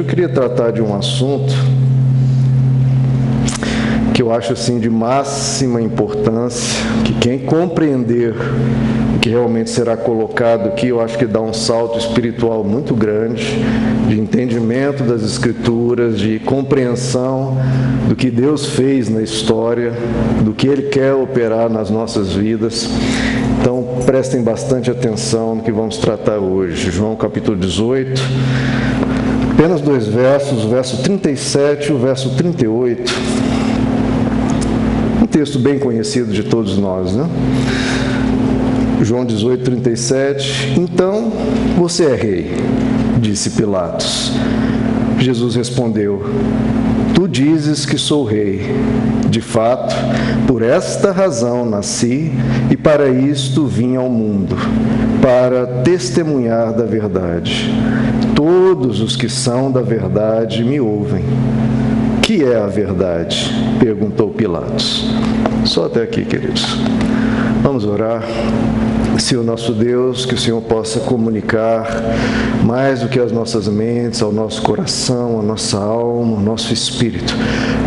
eu queria tratar de um assunto que eu acho assim de máxima importância, que quem compreender o que realmente será colocado aqui, eu acho que dá um salto espiritual muito grande, de entendimento das Escrituras, de compreensão do que Deus fez na história, do que Ele quer operar nas nossas vidas. Então, prestem bastante atenção no que vamos tratar hoje. João capítulo 18, apenas 2 versos, o verso 37 e o verso 38. Um texto bem conhecido de todos nós, né? João 18, 37. Então, você é rei, disse Pilatos. Jesus respondeu: tu dizes que sou rei. De fato, por esta razão nasci e para isto vim ao mundo, para testemunhar da verdade. Todos os que são da verdade me ouvem. Que é a verdade? Perguntou Pilatos. Só até aqui, queridos. Vamos orar. Senhor nosso Deus, que o Senhor possa comunicar mais do que as nossas mentes, ao nosso coração, à nossa alma, ao nosso espírito,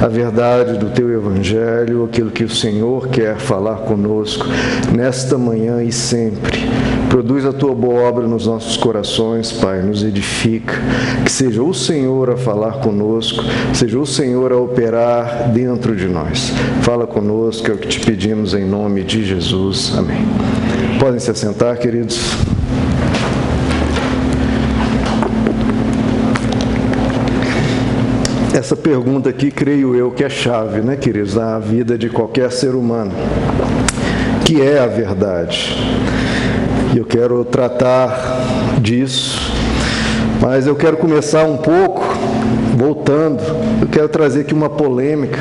a verdade do Teu Evangelho, aquilo que o Senhor quer falar conosco nesta manhã e sempre. Produz a Tua boa obra nos nossos corações, Pai, nos edifica, que seja o Senhor a falar conosco, seja o Senhor a operar dentro de nós. Fala conosco, é o que te pedimos em nome de Jesus. Amém. Podem se assentar, queridos. Essa pergunta aqui, creio eu, que é chave, né, queridos, na vida de qualquer ser humano. Que é a verdade? E eu quero tratar disso, mas eu quero começar um pouco, voltando, eu quero trazer aqui uma polêmica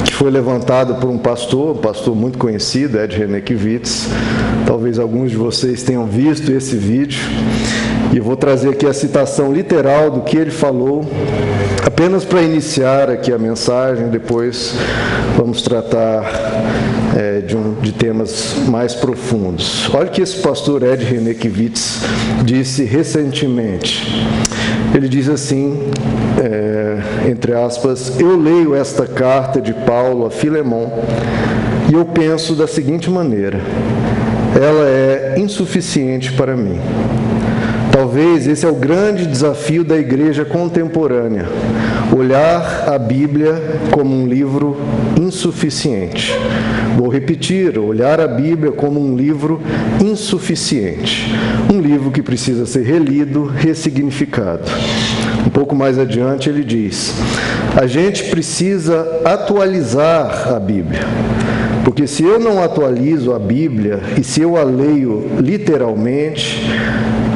que foi levantada por um pastor muito conhecido, Ed Renekiewicz. Talvez alguns de vocês tenham visto esse vídeo, e eu vou trazer aqui a citação literal do que ele falou, apenas para iniciar aqui a mensagem. Depois vamos tratar de temas mais profundos. Olha o que esse pastor Ed Renekiewicz disse recentemente. Ele diz assim, entre aspas: eu leio esta carta de Paulo a Filemon e eu penso da seguinte maneira: ela é insuficiente para mim. Talvez esse é o grande desafio da igreja contemporânea, olhar a Bíblia como um livro insuficiente. Vou repetir, olhar a Bíblia como um livro insuficiente. Um livro que precisa ser relido, ressignificado. Um pouco mais adiante ele diz: a gente precisa atualizar a Bíblia. Porque se eu não atualizo a Bíblia, e se eu a leio literalmente,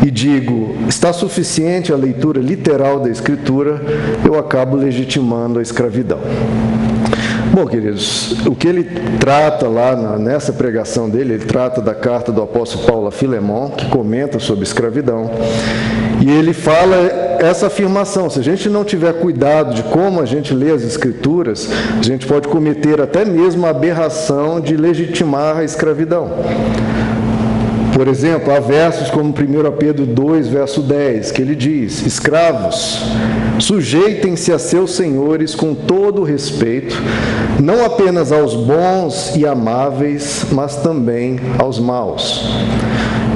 e digo, está suficiente a leitura literal da Escritura, eu acabo legitimando a escravidão. Bom, queridos, o que ele trata lá nessa pregação dele, ele trata da carta do apóstolo Paulo a Filemon, que comenta sobre escravidão, e ele fala essa afirmação: se a gente não tiver cuidado de como a gente lê as Escrituras, a gente pode cometer até mesmo a aberração de legitimar a escravidão. Por exemplo, há versos como 1 Pedro 2, verso 10, que ele diz: escravos, sujeitem-se a seus senhores com todo respeito, não apenas aos bons e amáveis, mas também aos maus.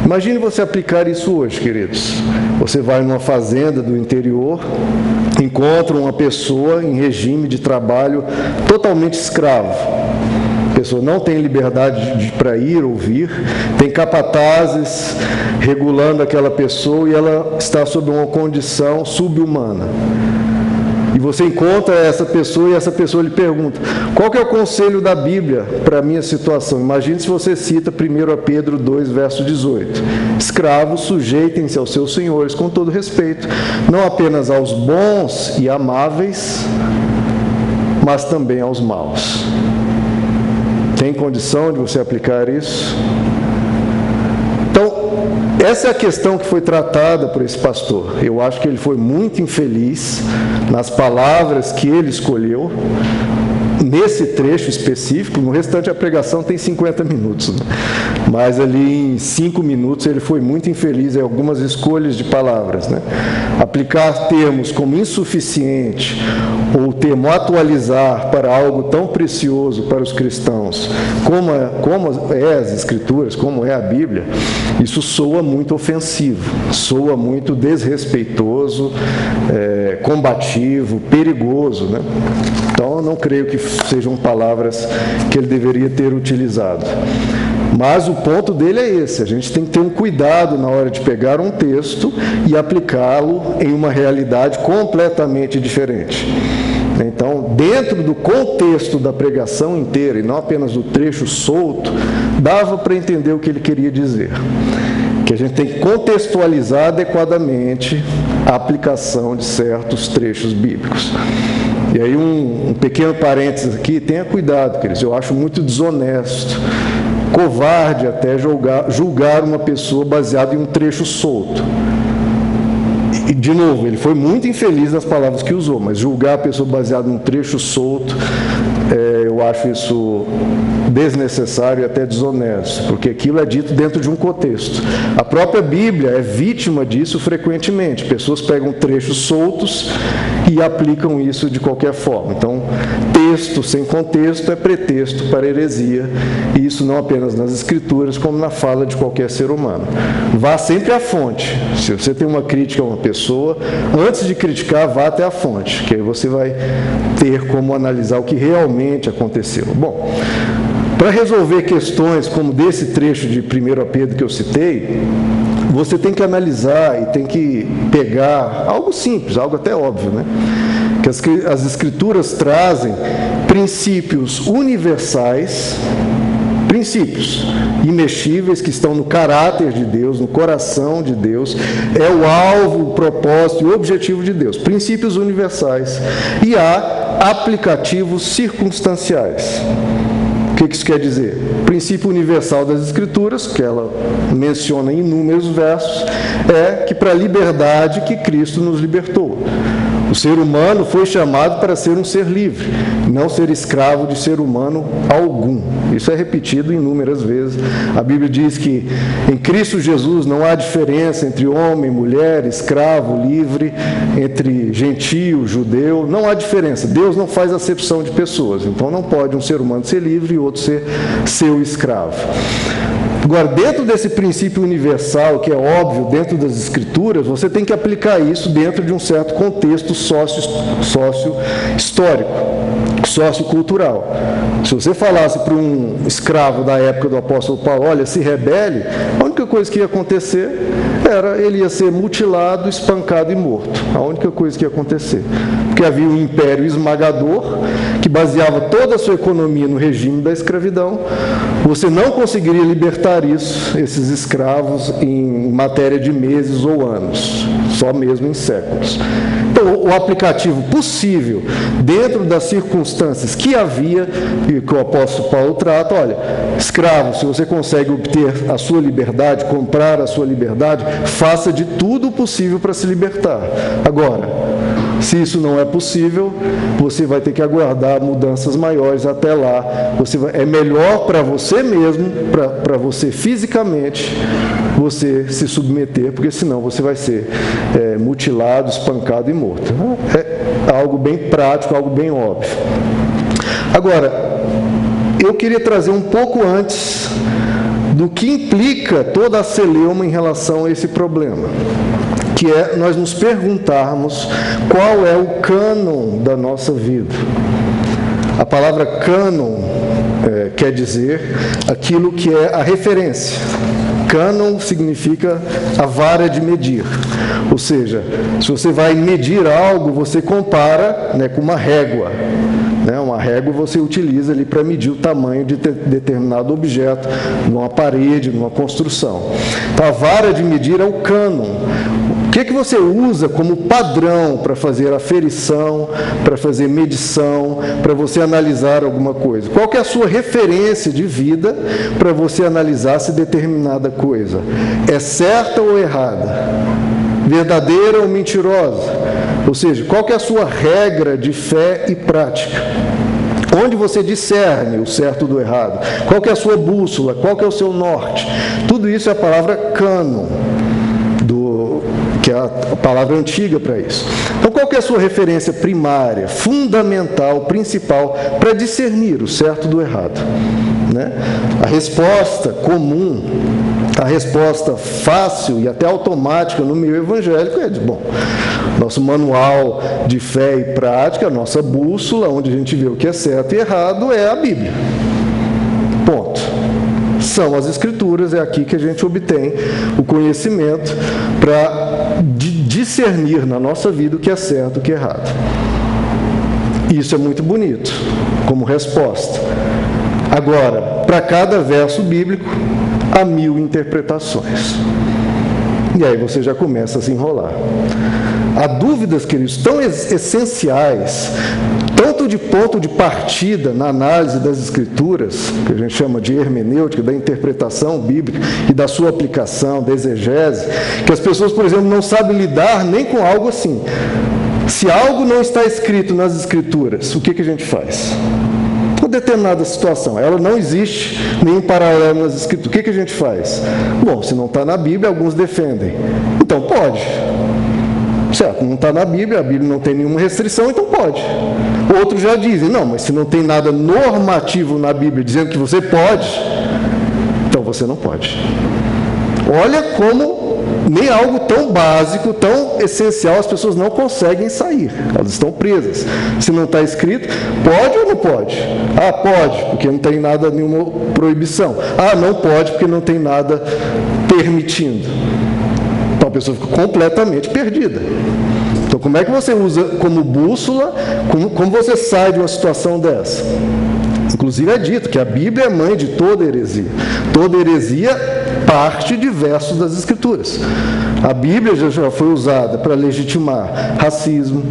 Imagine você aplicar isso hoje, queridos. Você vai numa fazenda do interior, encontra uma pessoa em regime de trabalho totalmente escravo. A pessoa não tem liberdade para ir ou vir, tem capatazes regulando aquela pessoa e ela está sob uma condição subhumana. E você encontra essa pessoa e essa pessoa lhe pergunta: qual que é o conselho da Bíblia para a minha situação? Imagine se você cita 1 Pedro 2, verso 18. Escravos, sujeitem-se aos seus senhores com todo respeito, não apenas aos bons e amáveis, mas também aos maus. Tem condição de você aplicar isso? Então, essa é a questão que foi tratada por esse pastor. Eu acho que ele foi muito infeliz nas palavras que ele escolheu, nesse trecho específico. No restante a pregação tem 50 minutos, né? Mas ali em 5 minutos ele foi muito infeliz em algumas escolhas de palavras, né? Aplicar termos como insuficiente ou o termo atualizar para algo tão precioso para os cristãos como é as Escrituras, como é a Bíblia, isso soa muito ofensivo, soa muito desrespeitoso, combativo, perigoso, né? Então eu não creio que sejam palavras que ele deveria ter utilizado. Mas o ponto dele é esse: a gente tem que ter um cuidado na hora de pegar um texto e aplicá-lo em uma realidade completamente diferente. Então, dentro do contexto da pregação inteira, e não apenas do trecho solto, dava para entender o que ele queria dizer. Que a gente tem que contextualizar adequadamente a aplicação de certos trechos bíblicos. E aí um pequeno parênteses aqui: tenha cuidado, queridos, eu acho muito desonesto, covarde até julgar uma pessoa baseado em um trecho solto. E, de novo, ele foi muito infeliz nas palavras que usou, mas julgar a pessoa baseada em um trecho solto, eu acho isso desnecessário e até desonesto, porque aquilo é dito dentro de um contexto. A própria Bíblia é vítima disso frequentemente. Pessoas pegam trechos soltos e aplicam isso de qualquer forma. Então, texto sem contexto é pretexto para heresia, e isso não apenas nas Escrituras, como na fala de qualquer ser humano. Vá sempre à fonte. Se você tem uma crítica a uma pessoa, antes de criticar, vá até a fonte, que aí você vai ter como analisar o que realmente aconteceu. Bom, para resolver questões como desse trecho de 1 Pedro que eu citei, você tem que analisar e tem que pegar algo simples, algo até óbvio, né? Que as Escrituras trazem princípios universais, princípios imexíveis que estão no caráter de Deus, no coração de Deus, é o alvo, o propósito e o objetivo de Deus, princípios universais, e há aplicativos circunstanciais. O que isso quer dizer? O princípio universal das Escrituras, que ela menciona em inúmeros versos, é que para a liberdade que Cristo nos libertou. O ser humano foi chamado para ser um ser livre, não ser escravo de ser humano algum. Isso é repetido inúmeras vezes. A Bíblia diz que em Cristo Jesus não há diferença entre homem, mulher, escravo, livre, entre gentio, judeu, não há diferença. Deus não faz acepção de pessoas, então não pode um ser humano ser livre e outro ser seu escravo. Agora, dentro desse princípio universal, que é óbvio dentro das Escrituras, você tem que aplicar isso dentro de um certo contexto sócio-histórico, sociocultural. Se você falasse para um escravo da época do apóstolo Paulo, olha, se rebele, a única coisa que ia acontecer era ele ia ser mutilado, espancado e morto. A única coisa que ia acontecer. Porque havia um império esmagador que baseava toda a sua economia no regime da escravidão. Você não conseguiria libertar esses escravos em matéria de meses ou anos, só mesmo em séculos. Então, o aplicativo possível, dentro das circunstâncias que havia, e que o apóstolo Paulo trata, olha, escravo, se você consegue obter a sua liberdade, comprar a sua liberdade, faça de tudo o possível para se libertar. Agora, se isso não é possível, você vai ter que aguardar mudanças maiores até lá. É melhor para você mesmo, para você fisicamente, você se submeter, porque senão você vai ser mutilado, espancado e morto. É algo bem prático, algo bem óbvio. Agora, eu queria trazer um pouco antes do que implica toda a celeuma em relação a esse problema, que é nós nos perguntarmos qual é o cânon da nossa vida. A palavra cânon quer dizer aquilo que é a referência. Cânon significa a vara de medir. Ou seja, se você vai medir algo, você compara, com uma régua. Uma régua você utiliza ali para medir o tamanho de determinado objeto, numa parede, numa construção. Então, a vara de medir é o cânon. O que você usa como padrão para fazer aferição, para fazer medição, para você analisar alguma coisa? Qual que é a sua referência de vida para você analisar se determinada coisa é certa ou errada? Verdadeira ou mentirosa? Ou seja, qual que é a sua regra de fé e prática? Onde você discerne o certo do errado? Qual que é a sua bússola? Qual que é o seu norte? Tudo isso é a palavra cânon, que é a palavra antiga para isso. Então, qual que é a sua referência primária, fundamental, principal, para discernir o certo do errado? Né? A resposta comum, a resposta fácil e até automática no meio evangélico é de, bom, nosso manual de fé e prática, nossa bússola, onde a gente vê o que é certo e errado, é a Bíblia. Ponto. São as Escrituras, é aqui que a gente obtém o conhecimento para discernir na nossa vida o que é certo e o que é errado. Isso é muito bonito, como resposta. Agora, para cada verso bíblico, há 1000 interpretações. E aí você já começa a se enrolar. Há dúvidas, queridos, tão essenciais, tanto de ponto de partida na análise das Escrituras, que a gente chama de hermenêutica, da interpretação bíblica e da sua aplicação, da exegese, que as pessoas, por exemplo, não sabem lidar nem com algo assim. Se algo não está escrito nas Escrituras, o que a gente faz? Uma determinada situação, ela não existe nenhum paralelo nas Escrituras. O que a gente faz? Bom, se não está na Bíblia, alguns defendem. Então pode. Certo, não está na Bíblia, a Bíblia não tem nenhuma restrição, então pode. Outros já dizem, não, mas se não tem nada normativo na Bíblia dizendo que você pode, então você não pode. Olha como nem algo tão básico, tão essencial, as pessoas não conseguem sair. Elas estão presas. Se não está escrito, pode ou não pode? Ah, pode, porque não tem nada, nenhuma proibição. Ah, não pode, porque não tem nada permitindo. Então a pessoa fica completamente perdida. Então como é que você usa como bússola, como você sai de uma situação dessa? Inclusive é dito que a Bíblia é mãe de toda heresia. Toda heresia parte de versos das Escrituras. A Bíblia já foi usada para legitimar racismo,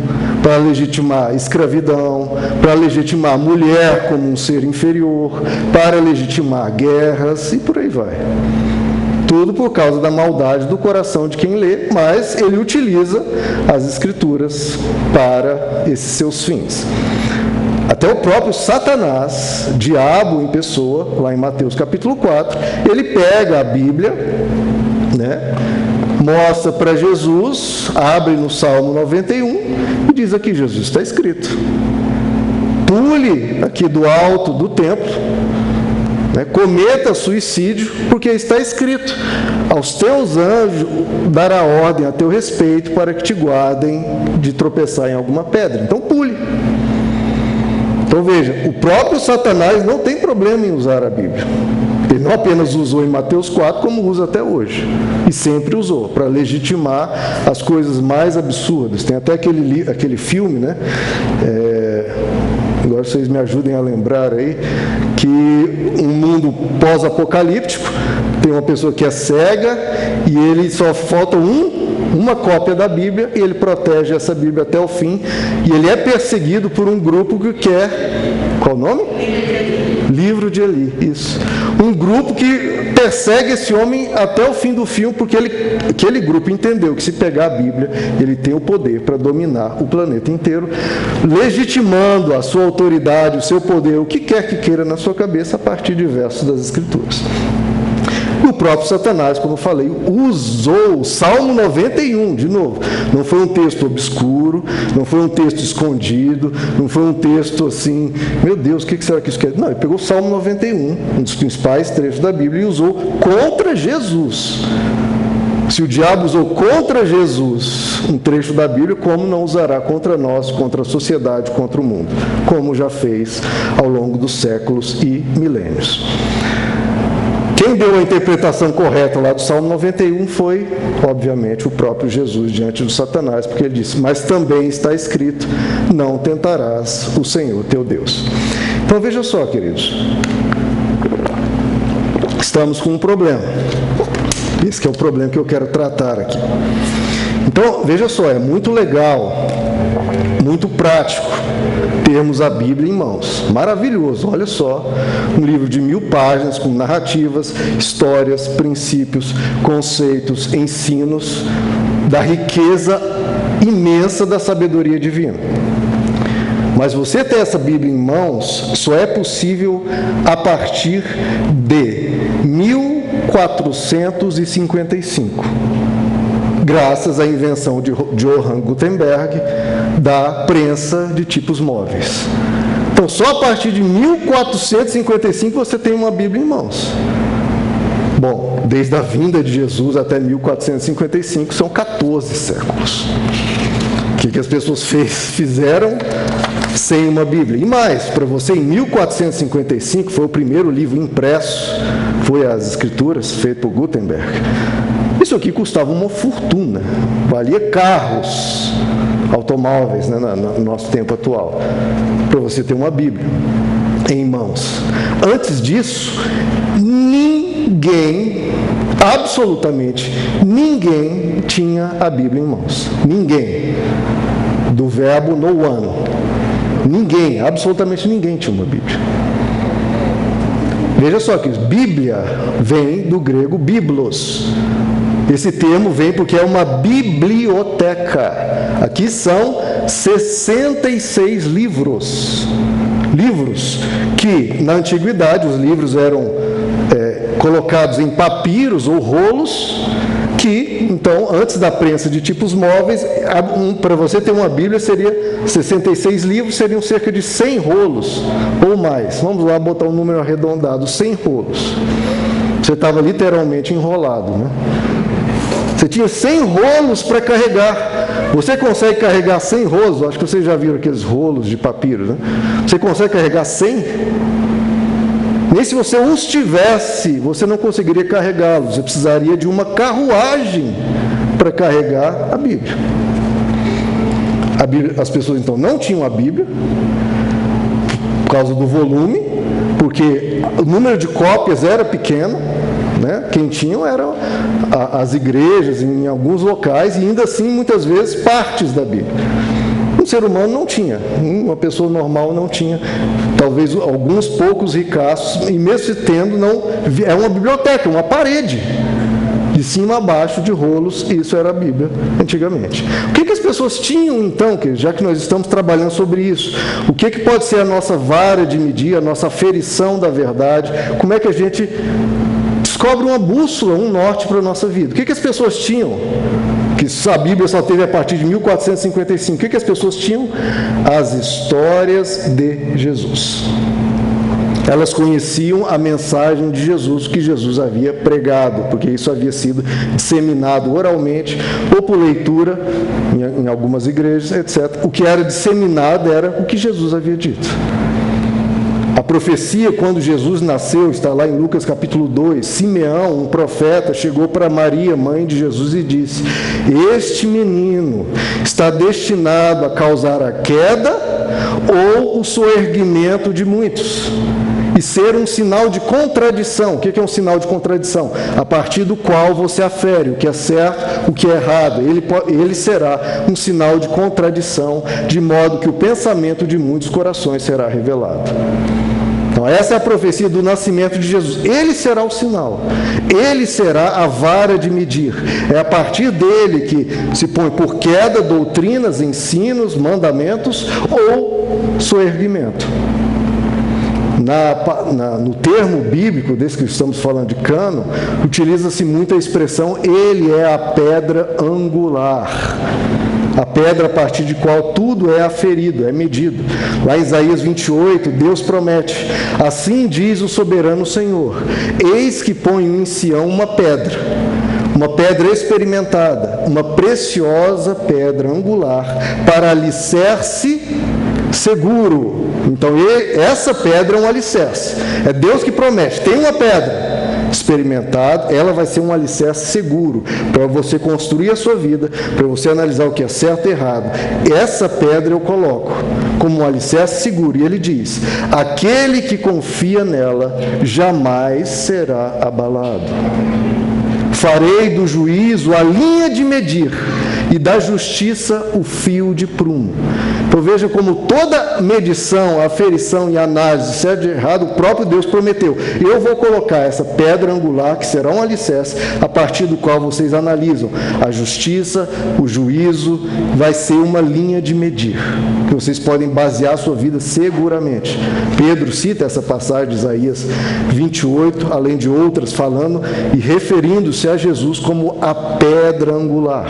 para legitimar escravidão, para legitimar a mulher como um ser inferior, para legitimar guerras e por aí vai. Tudo por causa da maldade do coração de quem lê, mas ele utiliza as Escrituras para esses seus fins. Até o próprio Satanás, diabo em pessoa, lá em Mateus capítulo 4, ele pega a Bíblia, né, mostra para Jesus, abre no Salmo 91 e diz aqui, Jesus, está escrito. Pule aqui do alto do templo, né, cometa suicídio, porque está escrito, aos teus anjos dará ordem a teu respeito para que te guardem de tropeçar em alguma pedra. Então pule. Então veja, o próprio Satanás não tem problema em usar a Bíblia. Ele não apenas usou em Mateus 4, como usa até hoje. E sempre usou, para legitimar as coisas mais absurdas. Tem até aquele filme, né? Agora vocês me ajudem a lembrar aí, que um mundo pós-apocalíptico, tem uma pessoa que é cega e ele só falta uma cópia da Bíblia e ele protege essa Bíblia até o fim e ele é perseguido por um grupo que quer, qual o nome? Livro de Eli, isso. Um grupo que persegue esse homem até o fim do filme, porque aquele grupo entendeu que se pegar a Bíblia, ele tem o poder para dominar o planeta inteiro, legitimando a sua autoridade, o seu poder, o que quer que queira na sua cabeça, a partir de versos das Escrituras. O próprio Satanás, como eu falei, usou o Salmo 91, de novo. Não foi um texto obscuro, não foi um texto escondido, não foi um texto assim, meu Deus, o que será que isso quer dizer? Não, ele pegou o Salmo 91, um dos principais trechos da Bíblia, e usou contra Jesus. Se o diabo usou contra Jesus um trecho da Bíblia, como não usará contra nós, contra a sociedade, contra o mundo? Como já fez ao longo dos séculos e milênios. Quem deu a interpretação correta lá do Salmo 91 foi, obviamente, o próprio Jesus diante do Satanás, porque ele disse, mas também está escrito, não tentarás o Senhor teu Deus. Então veja só, queridos, estamos com um problema. Esse que é o problema que eu quero tratar aqui. Então, veja só, é muito legal, muito prático termos a Bíblia em mãos. Maravilhoso, olha só, um livro de 1000 páginas com narrativas, histórias, princípios, conceitos, ensinos, da riqueza imensa da sabedoria divina. Mas você ter essa Bíblia em mãos só é possível a partir de 1455, graças à invenção de Johann Gutenberg da prensa de tipos móveis. Então, só a partir de 1455 você tem uma Bíblia em mãos. Bom, desde a vinda de Jesus até 1455 são 14 séculos. O que as pessoas fizeram sem uma Bíblia? E mais, para você, em 1455 foi o primeiro livro impresso, foi as Escrituras, feito por Gutenberg. Isso aqui custava uma fortuna, valia carros, automóveis, né, no nosso tempo atual, para você ter uma Bíblia em mãos. Antes disso, ninguém, absolutamente ninguém, tinha a Bíblia em mãos. Ninguém. Do verbo no one. Ninguém, absolutamente ninguém tinha uma Bíblia. Veja só que Bíblia vem do grego biblos. Esse termo vem porque é uma biblioteca. Aqui são 66 livros. Livros que, na antiguidade, os livros eram colocados em papiros ou rolos, que, então, antes da prensa de tipos móveis, para você ter uma Bíblia, seria 66 livros, seriam cerca de 100 rolos ou mais. Vamos lá botar um número arredondado, 100 rolos. Você estava literalmente enrolado, né? Você tinha 100 rolos para carregar. Você consegue carregar 100 rolos? Acho que vocês já viram aqueles rolos de papiro, né? Você consegue carregar 100? Nem se você os tivesse, você não conseguiria carregá-los. Você precisaria de uma carruagem para carregar a Bíblia. As pessoas, então, não tinham a Bíblia, por causa do volume, porque o número de cópias era pequeno, né? Quem tinham eram as igrejas, em alguns locais, e ainda assim, muitas vezes, partes da Bíblia. Um ser humano não tinha, uma pessoa normal não tinha, talvez alguns poucos ricaços, e mesmo se tendo, não, é uma biblioteca, uma parede, de cima a baixo de rolos, isso era a Bíblia antigamente. O que as pessoas tinham então, já que nós estamos trabalhando sobre isso? O que pode ser a nossa vara de medir, a nossa aferição da verdade? Como é que a gente descobre uma bússola, um norte para a nossa vida? O que as pessoas tinham? Que a Bíblia só teve a partir de 1455. O que as pessoas tinham? As histórias de Jesus. Elas conheciam a mensagem de Jesus, que Jesus havia pregado, porque isso havia sido disseminado oralmente, ou por leitura, em algumas igrejas, etc. O que era disseminado era o que Jesus havia dito. A profecia, quando Jesus nasceu, está lá em Lucas capítulo 2. Simeão, um profeta, chegou para Maria, mãe de Jesus, e disse: este menino está destinado a causar a queda ou o soerguimento de muitos, e ser um sinal de contradição. O que é um sinal de contradição? A partir do qual você afere o que é certo, o que é errado. Ele será um sinal de contradição, de modo que o pensamento de muitos corações será revelado. Então, essa é a profecia do nascimento de Jesus. Ele será o sinal. Ele será a vara de medir. É a partir dele que se põe por queda doutrinas, ensinos, mandamentos ou soerguimento. No termo bíblico, desse que estamos falando de cano, utiliza-se muito a expressão: ele é a pedra angular. A pedra a partir de qual tudo é aferido, é medido. Lá em Isaías 28, Deus promete: assim diz o soberano Senhor, eis que ponho em Sião uma pedra experimentada, uma preciosa pedra angular, para alicerce seguro. Então, essa pedra é um alicerce. É Deus que promete: tem uma pedra experimentada, ela vai ser um alicerce seguro para você construir a sua vida, para você analisar o que é certo e errado. Essa pedra eu coloco como um alicerce seguro. E ele diz: aquele que confia nela jamais será abalado. Farei do juízo a linha de medir, e da justiça o fio de prumo. Então veja como toda medição, aferição e análise, certo e errado, o próprio Deus prometeu. Eu vou colocar essa pedra angular, que será um alicerce, a partir do qual vocês analisam. A justiça, o juízo, vai ser uma linha de medir, que vocês podem basear a sua vida seguramente. Pedro cita essa passagem de Isaías 28, além de outras, falando e referindo-se a Jesus como a pedra angular.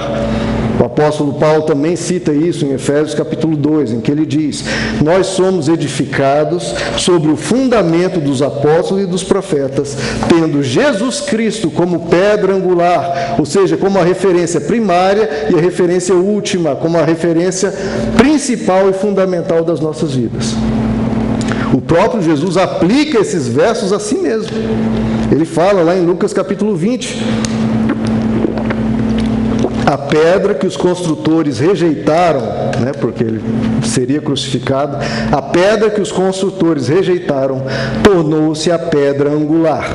O apóstolo Paulo também cita isso em Efésios capítulo 2, em que ele diz: nós somos edificados sobre o fundamento dos apóstolos e dos profetas, tendo Jesus Cristo como pedra angular, ou seja, como a referência primária e a referência última, como a referência principal e fundamental das nossas vidas. O próprio Jesus aplica esses versos a si mesmo. Ele fala lá em Lucas capítulo 20, a pedra que os construtores rejeitaram, porque ele seria crucificado, a pedra que os construtores rejeitaram tornou-se a pedra angular.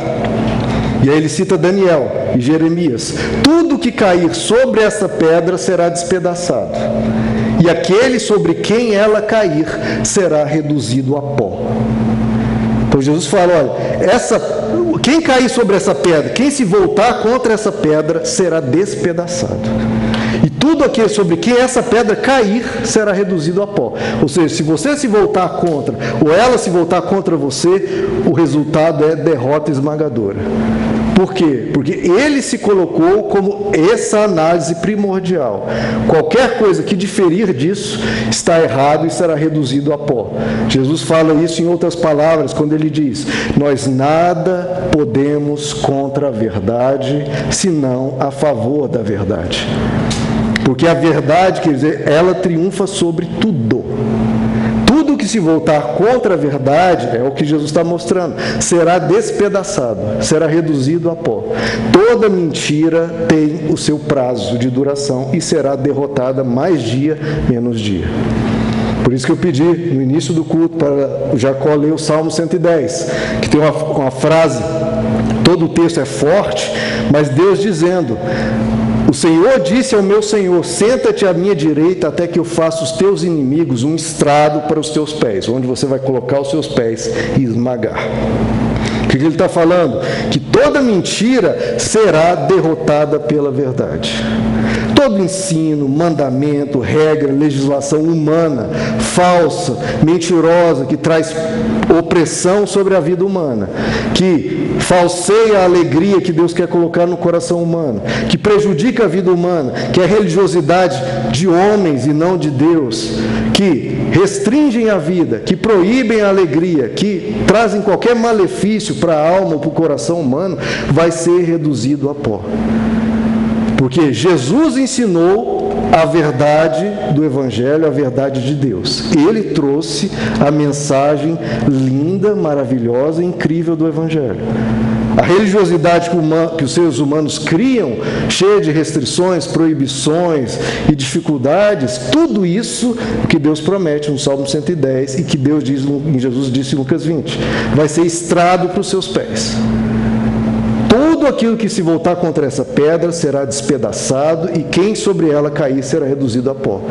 E aí ele cita Daniel e Jeremias: tudo que cair sobre essa pedra será despedaçado, e aquele sobre quem ela cair será reduzido a pó. Então Jesus fala: olha, quem cair sobre essa pedra, quem se voltar contra essa pedra, será despedaçado. E tudo aquele sobre quem essa pedra cair, será reduzido a pó. Ou seja, se você se voltar contra, ou ela se voltar contra você, o resultado é derrota esmagadora. Por quê? Porque ele se colocou como essa análise primordial. Qualquer coisa que diferir disso está errado e será reduzido a pó. Jesus fala isso em outras palavras, quando ele diz: nós nada podemos contra a verdade, senão a favor da verdade. Porque a verdade, quer dizer, ela triunfa sobre tudo. Tudo que se voltar contra a verdade, é o que Jesus está mostrando, será despedaçado, será reduzido a pó. Toda mentira tem o seu prazo de duração e será derrotada mais dia, menos dia. Por isso que eu pedi no início do culto para o Jacó ler o Salmo 110, que tem uma frase, todo o texto é forte, mas Deus dizendo: o Senhor disse ao meu Senhor: senta-te à minha direita até que eu faça os teus inimigos um estrado para os teus pés, onde você vai colocar os seus pés e esmagar. O que ele está falando? Que toda mentira será derrotada pela verdade. Todo ensino, mandamento, regra, legislação humana, falsa, mentirosa, que traz opressão sobre a vida humana, que falseia a alegria que Deus quer colocar no coração humano, que prejudica a vida humana, que é religiosidade de homens e não de Deus, que restringem a vida, que proíbem a alegria, que trazem qualquer malefício para a alma ou para o coração humano, vai ser reduzido a pó. Porque Jesus ensinou a verdade do Evangelho, a verdade de Deus. Ele trouxe a mensagem linda, maravilhosa, incrível do Evangelho. A religiosidade que os seres humanos criam, cheia de restrições, proibições e dificuldades, tudo isso que Deus promete no Salmo 110 e que Deus diz, Jesus disse em Lucas 20, vai ser estrado para os seus pés. Tudo aquilo que se voltar contra essa pedra será despedaçado e quem sobre ela cair será reduzido a pó.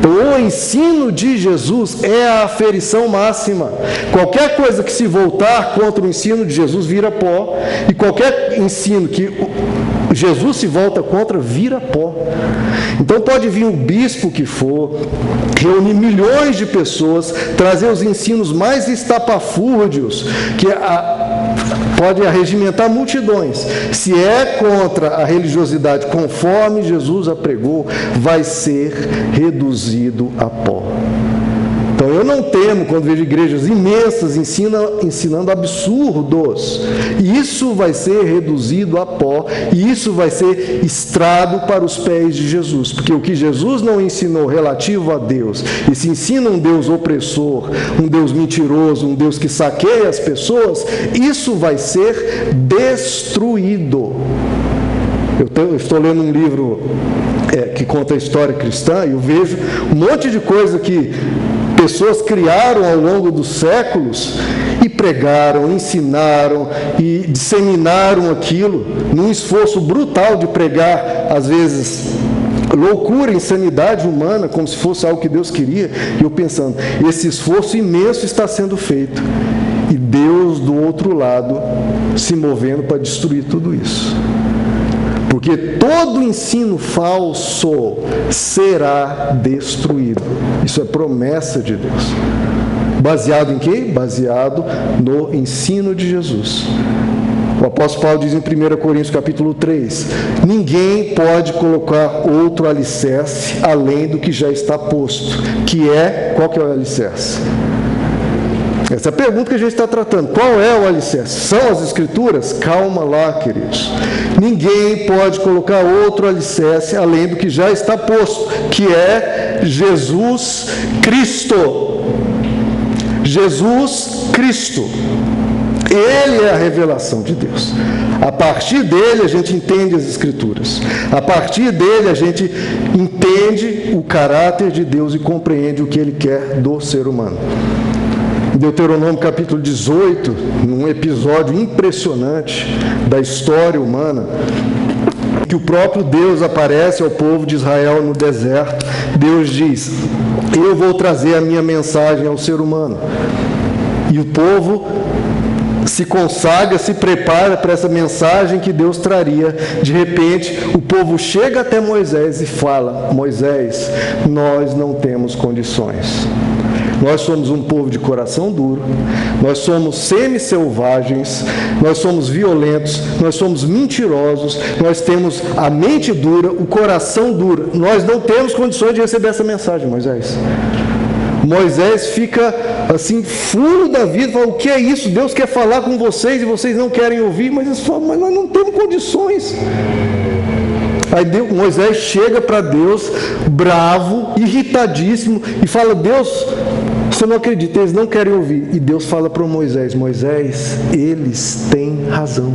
O ensino de Jesus é a aferição máxima. Qualquer coisa que se voltar contra o ensino de Jesus vira pó, e qualquer ensino que Jesus se volta contra vira pó. Então pode vir o bispo que for, reunir milhões de pessoas, trazer os ensinos mais estapafúrdios, que pode arregimentar multidões. Se é contra a religiosidade conforme Jesus a pregou, vai ser reduzido a pó. Então eu não temo quando vejo igrejas imensas ensinando absurdos. Isso vai ser reduzido a pó e isso vai ser estrado para os pés de Jesus. Porque o que Jesus não ensinou relativo a Deus, e se ensina um Deus opressor, um Deus mentiroso, um Deus que saqueia as pessoas, isso vai ser destruído. Eu estou lendo um livro que conta a história cristã e eu vejo um monte de coisa que pessoas criaram ao longo dos séculos e pregaram, ensinaram e disseminaram aquilo num esforço brutal de pregar, às vezes, loucura, insanidade humana, como se fosse algo que Deus queria, e eu pensando, esse esforço imenso está sendo feito, e Deus do outro lado se movendo para destruir tudo isso. Porque todo ensino falso será destruído. Isso é promessa de Deus. Baseado em quê? Baseado no ensino de Jesus. O apóstolo Paulo diz em 1 Coríntios capítulo 3, ninguém pode colocar outro alicerce além do que já está posto, que é, qual que é o alicerce? Essa é a pergunta que a gente está tratando. Qual é o alicerce? São as Escrituras? Calma lá, queridos. Ninguém pode colocar outro alicerce além do que já está posto, que é Jesus Cristo. Jesus Cristo. Ele é a revelação de Deus. A partir dele a gente entende as Escrituras. A partir dele a gente entende o caráter de Deus e compreende o que ele quer do ser humano. Deuteronômio capítulo 18, num episódio impressionante da história humana, que o próprio Deus aparece ao povo de Israel no deserto. Deus diz, eu vou trazer a minha mensagem ao ser humano. E o povo se consagra, se prepara para essa mensagem que Deus traria. De repente, o povo chega até Moisés e fala, Moisés, nós não temos condições. Nós somos um povo de coração duro, nós somos semi-selvagens, nós somos violentos, nós somos mentirosos, nós temos a mente dura, o coração duro. Nós não temos condições de receber essa mensagem, Moisés. Moisés fica assim, furo da vida, fala, o que é isso? Deus quer falar com vocês e vocês não querem ouvir, mas eles falam, mas nós não temos condições. Aí Moisés chega para Deus, bravo, irritadíssimo, e fala, Deus, você não acredita, eles não querem ouvir. E Deus fala para Moisés, Moisés, eles têm razão.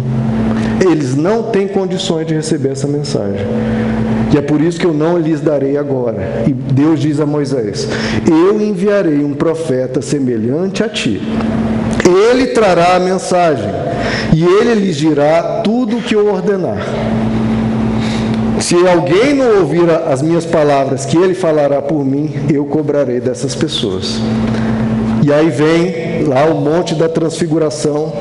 Eles não têm condições de receber essa mensagem. E é por isso que eu não lhes darei agora. E Deus diz a Moisés, eu enviarei um profeta semelhante a ti. Ele trará a mensagem, e ele lhes dirá tudo o que eu ordenar. Se alguém não ouvir as minhas palavras que ele falará por mim, eu cobrarei dessas pessoas. E aí vem lá o Monte da Transfiguração,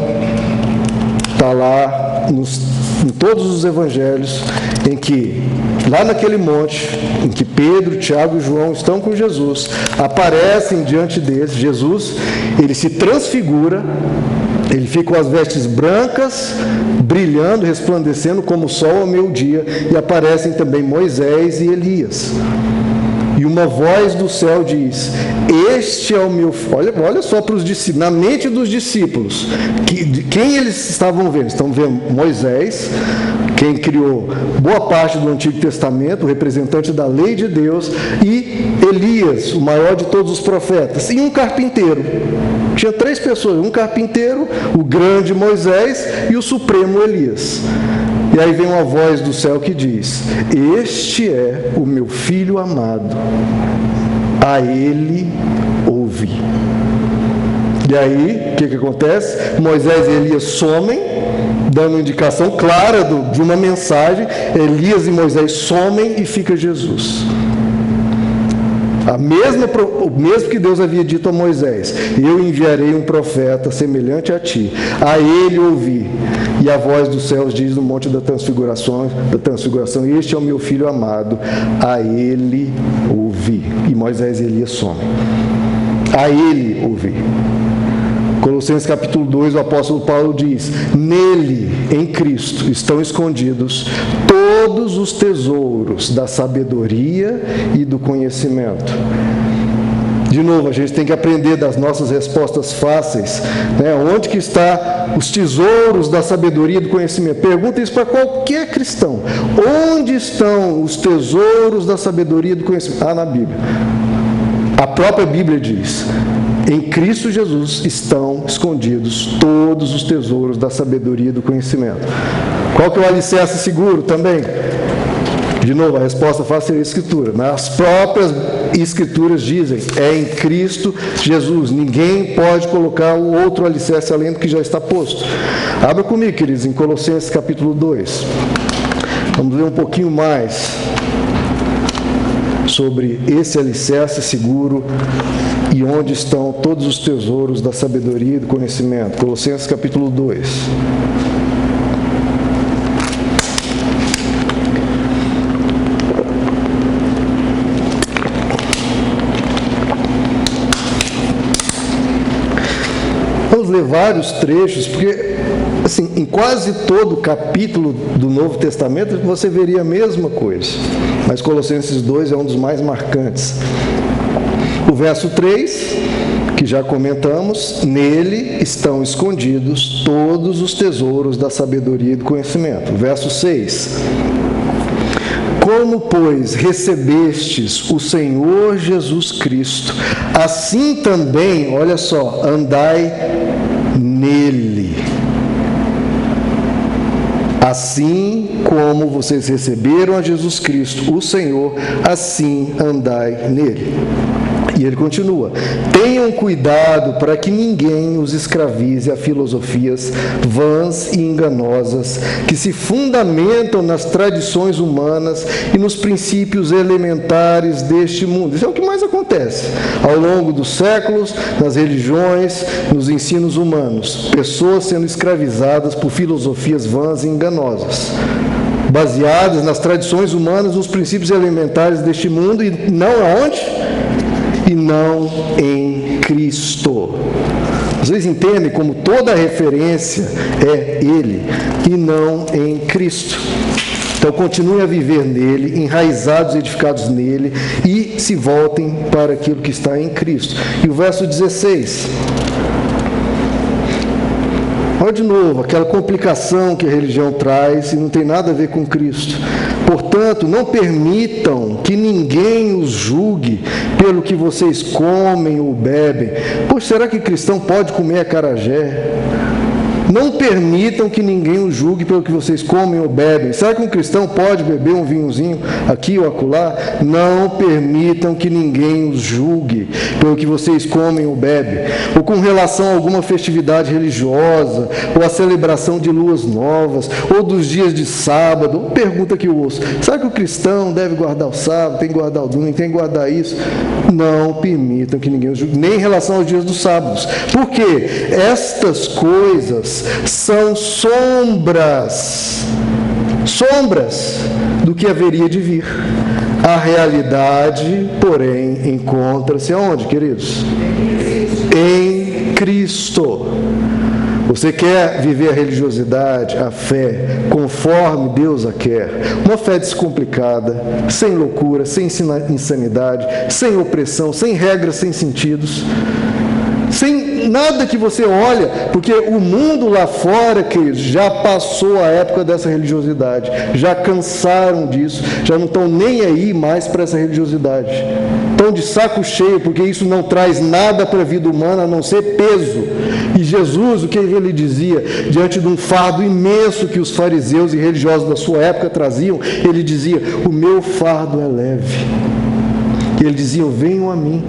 está lá em todos os evangelhos, em que, lá naquele monte, em que Pedro, Tiago e João estão com Jesus, aparecem diante deles, Jesus, ele se transfigura, ele fica com as vestes brancas, brilhando, resplandecendo como o sol ao meio-dia, e aparecem também Moisés e Elias. E uma voz do céu diz, este é o meu... Olha só para os discípulos, na mente dos discípulos, quem eles estavam vendo? Estão vendo Moisés, quem criou boa parte do Antigo Testamento, o representante da lei de Deus, e Elias, o maior de todos os profetas, e um carpinteiro. Tinha 3 pessoas, um carpinteiro, o grande Moisés e o supremo Elias. E aí vem uma voz do céu que diz, este é o meu filho amado, a ele ouvi. E aí, o que acontece? Moisés e Elias somem, dando uma indicação clara de uma mensagem. Elias e Moisés somem e fica Jesus. O mesmo que Deus havia dito a Moisés, eu enviarei um profeta semelhante a ti, a ele ouvi. E a voz dos céus diz no Monte da Transfiguração, este é o meu filho amado, a ele ouvi. E Moisés e Elias somem. A ele ouvi. Colossenses capítulo 2, o apóstolo Paulo diz, nele, em Cristo, estão escondidos todos os tesouros da sabedoria e do conhecimento. De novo, a gente tem que aprender das nossas respostas fáceis, né? Onde que está os tesouros da sabedoria e do conhecimento? Pergunta isso para qualquer cristão. Onde estão os tesouros da sabedoria e do conhecimento? Na Bíblia. A própria Bíblia diz, em Cristo Jesus estão escondidos todos os tesouros da sabedoria e do conhecimento. Qual que é o alicerce seguro também? De novo, a resposta fácil é a Escritura. Mas as próprias Escrituras dizem, é em Cristo Jesus. Ninguém pode colocar um outro alicerce além do que já está posto. Abra comigo, queridos, em Colossenses capítulo 2. Vamos ler um pouquinho mais. sobre esse alicerce seguro e onde estão todos os tesouros da sabedoria e do conhecimento. Colossenses capítulo 2. Vamos ler vários trechos, porque assim, em quase todo capítulo do Novo Testamento você veria a mesma coisa, mas Colossenses 2 é um dos mais marcantes. O verso 3, que já comentamos, nele estão escondidos todos os tesouros da sabedoria e do conhecimento. Verso 6, como, pois, recebestes o Senhor Jesus Cristo, assim também, olha só, andai nele. Assim como vocês receberam a Jesus Cristo, o Senhor, assim andai nele. E ele continua: tenham cuidado para que ninguém os escravize a filosofias vãs e enganosas, que se fundamentam nas tradições humanas e nos princípios elementares deste mundo. Isso é o que mais acontece ao longo dos séculos, nas religiões, nos ensinos humanos. Pessoas sendo escravizadas por filosofias vãs e enganosas, baseadas nas tradições humanas, nos princípios elementares deste mundo, e não aonde? E não em Cristo. Vocês entendem como toda referência é Ele e não em Cristo. Então continuem a viver nele, enraizados e edificados nele, e se voltem para aquilo que está em Cristo. E o verso 16. Olha de novo, aquela complicação que a religião traz e não tem nada a ver com Cristo. Portanto, não permitam que ninguém os julgue pelo que vocês comem ou bebem. Pois será que cristão pode comer acarajé? Não permitam que ninguém os julgue pelo que vocês comem ou bebem. Será que um cristão pode beber um vinhozinho aqui ou acolá? Não permitam que ninguém os julgue pelo que vocês comem ou bebem, ou com relação a alguma festividade religiosa, ou a celebração de luas novas, ou dos dias de sábado. Pergunta que eu ouço: será que o cristão deve guardar o sábado, tem que guardar o domingo, tem que guardar isso? Não permitam que ninguém os julgue, nem em relação aos dias dos sábados. Por quê? Estas coisas são sombras do que haveria de vir. A realidade, porém, encontra-se aonde, queridos? Em Cristo. Você quer viver a religiosidade, a fé, conforme Deus a quer? Uma fé descomplicada, sem loucura, sem insanidade, sem opressão, sem regras, sem sentidos, sem nada que você olha, porque o mundo lá fora, queridos, já passou a época dessa religiosidade, já cansaram disso, já não estão nem aí mais para essa religiosidade, estão de saco cheio, porque isso não traz nada para a vida humana a não ser peso. E Jesus, o que ele dizia diante de um fardo imenso que os fariseus e religiosos da sua época traziam? Ele dizia: o meu fardo é leve. E ele dizia: venham a mim,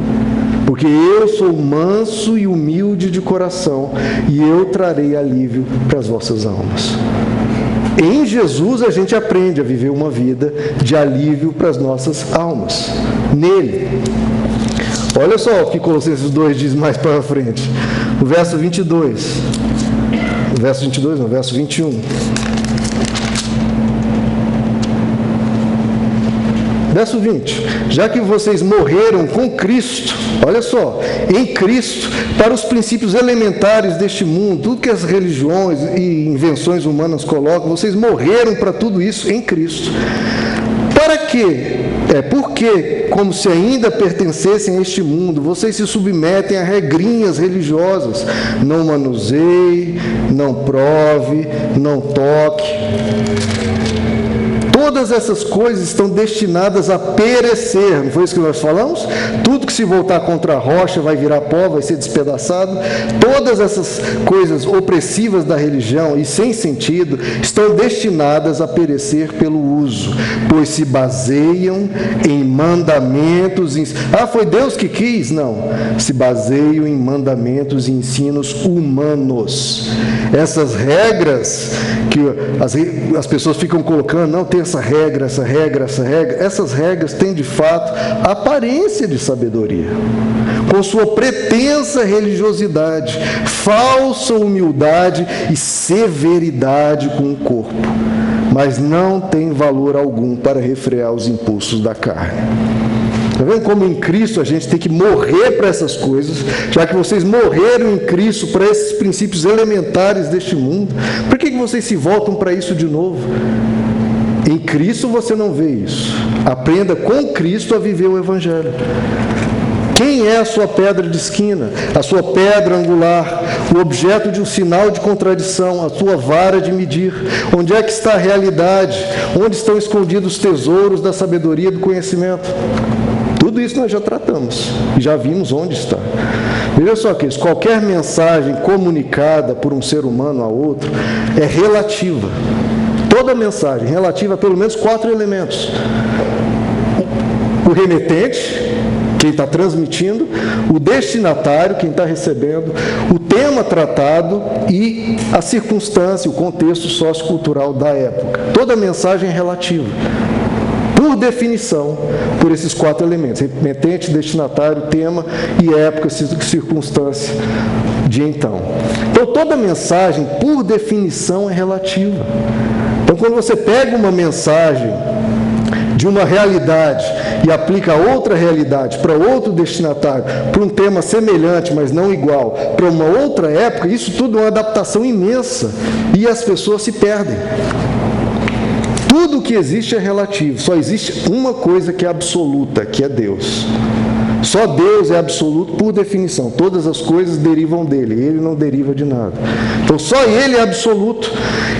porque eu sou manso e humilde de coração, e eu trarei alívio para as vossas almas. Em Jesus a gente aprende a viver uma vida de alívio para as nossas almas. Nele. Olha só o que Colossenses 2 diz mais para frente. O verso 22. O verso 22 não, o verso 21. Verso 20, já que vocês morreram com Cristo, olha só, em Cristo, para os princípios elementares deste mundo, tudo que as religiões e invenções humanas colocam, vocês morreram para tudo isso em Cristo. Para quê? Porque, como se ainda pertencessem a este mundo, vocês se submetem a regrinhas religiosas. Não manuseie, não prove, não toque. Todas essas coisas estão destinadas a perecer, não foi isso que nós falamos? Tudo que se voltar contra a rocha vai virar pó, vai ser despedaçado. Todas essas coisas opressivas da religião e sem sentido estão destinadas a perecer pelo uso, pois se baseiam em mandamentos. Foi Deus que quis? Não. Se baseiam em mandamentos e ensinos humanos. Essas regras que as pessoas ficam colocando, não, tem essa essa regra. Essas regras têm, de fato, a aparência de sabedoria, com sua pretensa religiosidade, falsa humildade e severidade com o corpo, mas não tem valor algum para refrear os impulsos da carne. Está vendo como em Cristo a gente tem que morrer para essas coisas? Já que vocês morreram em Cristo para esses princípios elementares deste mundo, por que vocês se voltam para isso de novo? Em Cristo você não vê isso. Aprenda com Cristo a viver o Evangelho. Quem é a sua pedra de esquina, a sua pedra angular, o objeto de um sinal de contradição, a sua vara de medir? Onde é que está a realidade? Onde estão escondidos os tesouros da sabedoria e do conhecimento? Tudo isso nós já tratamos e já vimos onde está. Veja só, queridos, qualquer mensagem comunicada por um ser humano a outro é relativa. Toda mensagem relativa a pelo menos 4 elementos: o remetente, quem está transmitindo, o destinatário, quem está recebendo, o tema tratado e a circunstância, o contexto sociocultural da época. Toda mensagem é relativa, por definição, por esses 4 elementos: remetente, destinatário, tema e época, circunstância de então. Então, toda mensagem, por definição, é relativa. Então, quando você pega uma mensagem de uma realidade e aplica outra realidade para outro destinatário, para um tema semelhante, mas não igual, para uma outra época, isso tudo é uma adaptação imensa e as pessoas se perdem. Tudo que existe é relativo, só existe uma coisa que é absoluta, que é Deus. Só Deus é absoluto por definição, todas as coisas derivam dele, ele não deriva de nada. Então só ele é absoluto.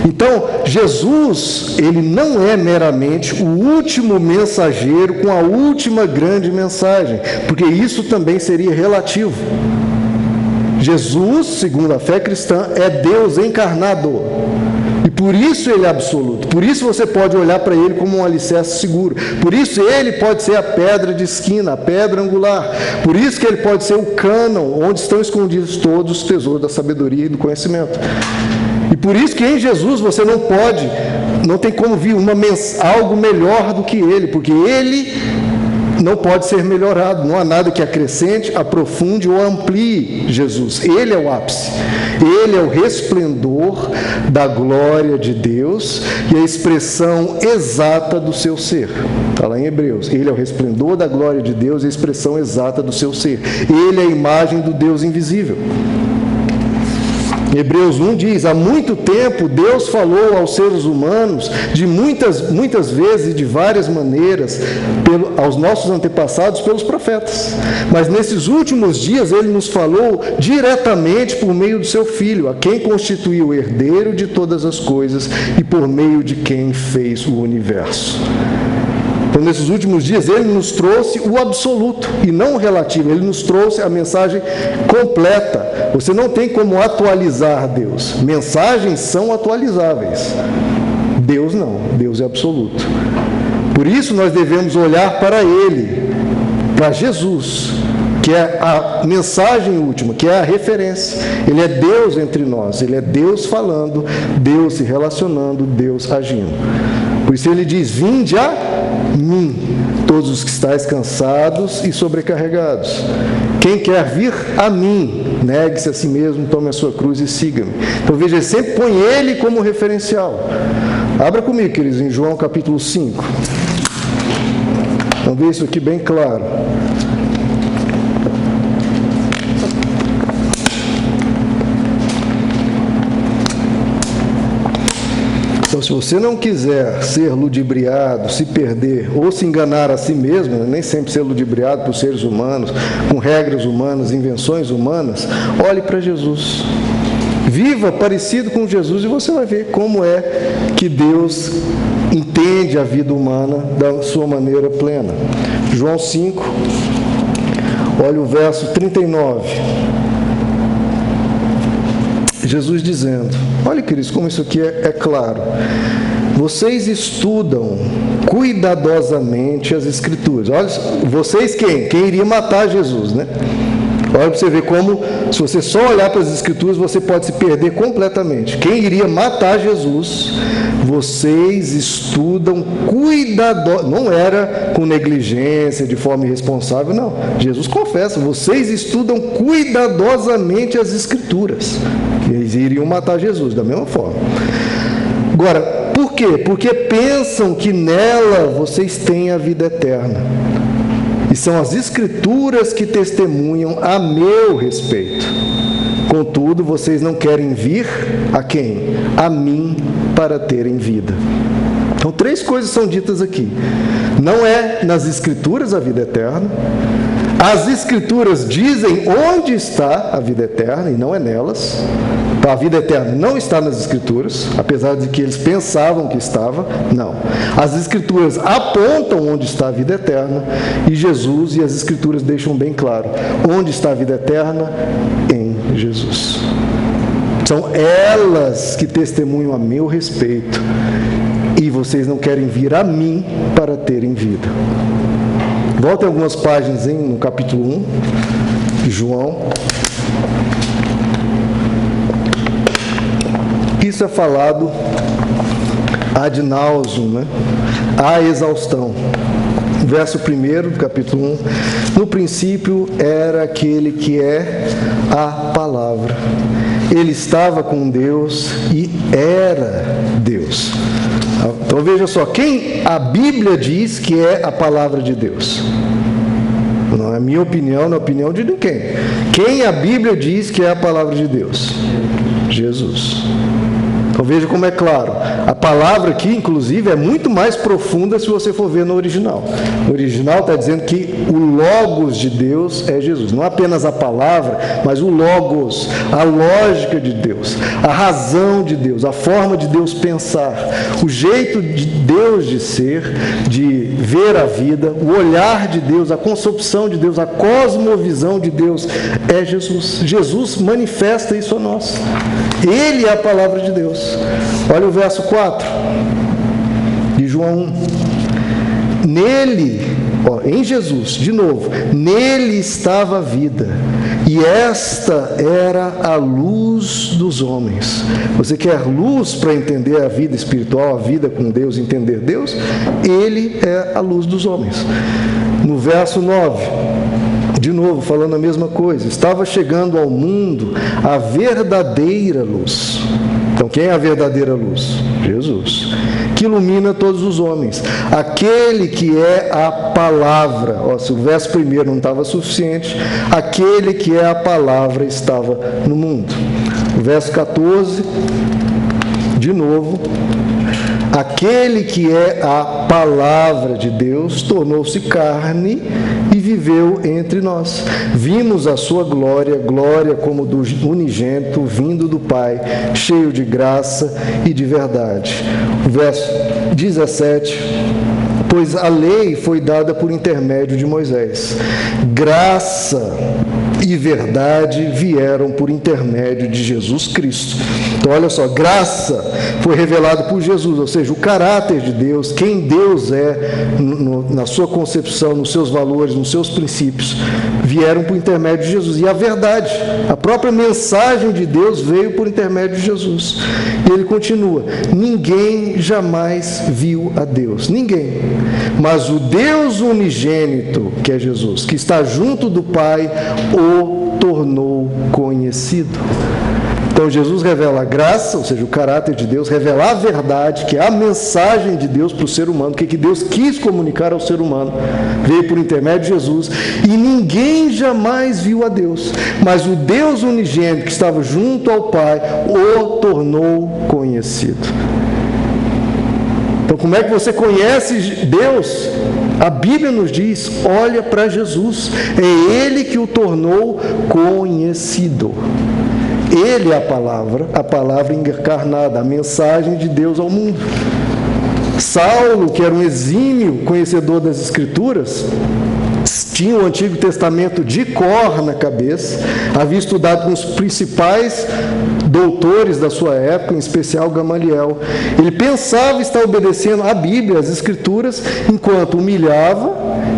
Então Jesus, ele não é meramente o último mensageiro com a última grande mensagem, porque isso também seria relativo. Jesus, segundo a fé cristã, é Deus encarnado. E por isso ele é absoluto. Por isso você pode olhar para ele como um alicerce seguro. Por isso ele pode ser a pedra de esquina, a pedra angular. Por isso que ele pode ser o cânon, onde estão escondidos todos os tesouros da sabedoria e do conhecimento. E por isso que em Jesus você não tem como vir algo melhor do que ele, porque ele não pode ser melhorado, não há nada que acrescente, aprofunde ou amplie Jesus. Ele é o ápice, ele é o resplendor da glória de Deus e a expressão exata do seu ser. Está lá em Hebreus. Ele é o resplendor da glória de Deus e a expressão exata do seu ser. Ele é a imagem do Deus invisível. Hebreus 1 diz: há muito tempo Deus falou aos seres humanos de muitas vezes e de várias maneiras aos nossos antepassados pelos profetas, mas nesses últimos dias ele nos falou diretamente por meio do seu Filho, a quem constituiu o herdeiro de todas as coisas e por meio de quem fez o universo. Então, nesses últimos dias, ele nos trouxe o absoluto e não o relativo. Ele nos trouxe a mensagem completa. Você não tem como atualizar Deus. Mensagens são atualizáveis. Deus não. Deus é absoluto. Por isso, nós devemos olhar para Ele, para Jesus, que é a mensagem última, que é a referência. Ele é Deus entre nós. Ele é Deus falando, Deus se relacionando, Deus agindo. Por isso ele diz: vinde a mim, todos os que estáis cansados e sobrecarregados. Quem quer vir a mim, negue-se a si mesmo, tome a sua cruz e siga-me. Então veja, ele sempre põe ele como referencial. Abra comigo, queridos, em João capítulo 5. Vamos ver isso aqui bem claro. Então, se você não quiser ser ludibriado, se perder ou se enganar a si mesmo, nem sempre ser ludibriado por seres humanos, com regras humanas, invenções humanas, olhe para Jesus. Viva parecido com Jesus e você vai ver como é que Deus entende a vida humana da sua maneira plena. João 5, olha o verso 39. Jesus dizendo, olha, queridos, como isso aqui é claro. Vocês estudam cuidadosamente as Escrituras. Olha, vocês quem? Quem iria matar Jesus, né? Olha para você ver como, se você só olhar para as Escrituras, você pode se perder completamente. Quem iria matar Jesus, vocês estudam cuidadosamente, não era com negligência, de forma irresponsável, não. Jesus confessa, vocês estudam cuidadosamente as Escrituras. Eles iriam matar Jesus, da mesma forma. Agora, por quê? Porque pensam que nela vocês têm a vida eterna. E são as Escrituras que testemunham a meu respeito. Contudo, vocês não querem vir a quem? A mim, para terem vida. Então, 3 coisas são ditas aqui. Não é nas Escrituras a vida eterna. As Escrituras dizem onde está a vida eterna, e não é nelas. Então, a vida eterna não está nas Escrituras, apesar de que eles pensavam que estava, não. As Escrituras apontam onde está a vida eterna, e Jesus e as Escrituras deixam bem claro, onde está a vida eterna? Em Jesus. São elas que testemunham a meu respeito, e vocês não querem vir a mim para terem vida. Voltem algumas páginas no capítulo 1 de João. Isso é falado ad nauseam, né? A exaustão. Verso 1 do capítulo 1. No princípio era aquele que é a palavra. Ele estava com Deus e era Deus. Então veja só, quem a Bíblia diz que é a palavra de Deus? Não é minha opinião, não é a opinião de ninguém. Quem a Bíblia diz que é a palavra de Deus? Jesus. Então veja como é claro. A palavra aqui, inclusive, é muito mais profunda se você for ver no original. No original está dizendo que o Logos de Deus é Jesus. Não apenas a palavra, mas o Logos, a lógica de Deus, a razão de Deus, a forma de Deus pensar, o jeito de Deus de ser, de ver a vida, o olhar de Deus, a concepção de Deus, a cosmovisão de Deus é Jesus. Jesus manifesta isso a nós. Ele é a palavra de Deus. Olha o verso 4 de João 1. Nele, em Jesus, de novo, nele estava a vida, e esta era a luz dos homens. Você quer luz para entender a vida espiritual, a vida com Deus, entender Deus? Ele é a luz dos homens. No verso 9, de novo, falando a mesma coisa, estava chegando ao mundo a verdadeira luz. Então, quem é a verdadeira luz? Jesus, que ilumina todos os homens. Aquele que é a palavra. Se o verso 1 não estava suficiente, aquele que é a palavra estava no mundo. O verso 14, de novo, aquele que é a palavra de Deus tornou-se carne e viveu entre nós. Vimos a sua glória, glória como do unigênito vindo do Pai, cheio de graça e de verdade. O verso 17, pois a lei foi dada por intermédio de Moisés. Graça e verdade vieram por intermédio de Jesus Cristo. Então, olha só, graça foi revelada por Jesus, ou seja, o caráter de Deus, quem Deus é, na sua concepção, nos seus valores, nos seus princípios, vieram por intermédio de Jesus. E a verdade, a própria mensagem de Deus veio por intermédio de Jesus. E ele continua, ninguém jamais viu a Deus, ninguém. Mas o Deus unigênito, que é Jesus, que está junto do Pai, o tornou conhecido. Então Jesus revela a graça, ou seja, o caráter de Deus, revela a verdade, que é a mensagem de Deus para o ser humano, o que Deus quis comunicar ao ser humano, veio por intermédio de Jesus, e ninguém jamais viu a Deus, mas o Deus unigênito que estava junto ao Pai, o tornou conhecido. Então, como é que você conhece Deus? A Bíblia nos diz, olha para Jesus, é Ele que o tornou conhecido. Ele é a palavra encarnada, a mensagem de Deus ao mundo. Saulo, que era um exímio conhecedor das Escrituras, tinha o Antigo Testamento de cor na cabeça, havia estudado com os principais doutores da sua época, em especial Gamaliel. Ele pensava estar obedecendo a Bíblia, as Escrituras, enquanto humilhava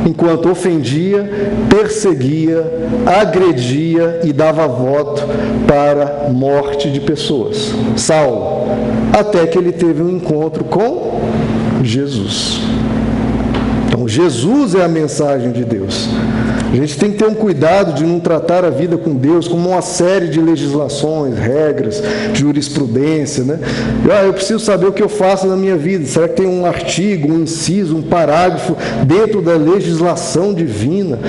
enquanto ofendia, perseguia, agredia e dava voto para morte de pessoas. Saulo, até que ele teve um encontro com Jesus. Então, Jesus é a mensagem de Deus. A gente tem que ter um cuidado de não tratar a vida com Deus como uma série de legislações, regras, jurisprudência, né? Eu preciso saber o que eu faço na minha vida. Será que tem um artigo, um inciso, um parágrafo dentro da legislação divina?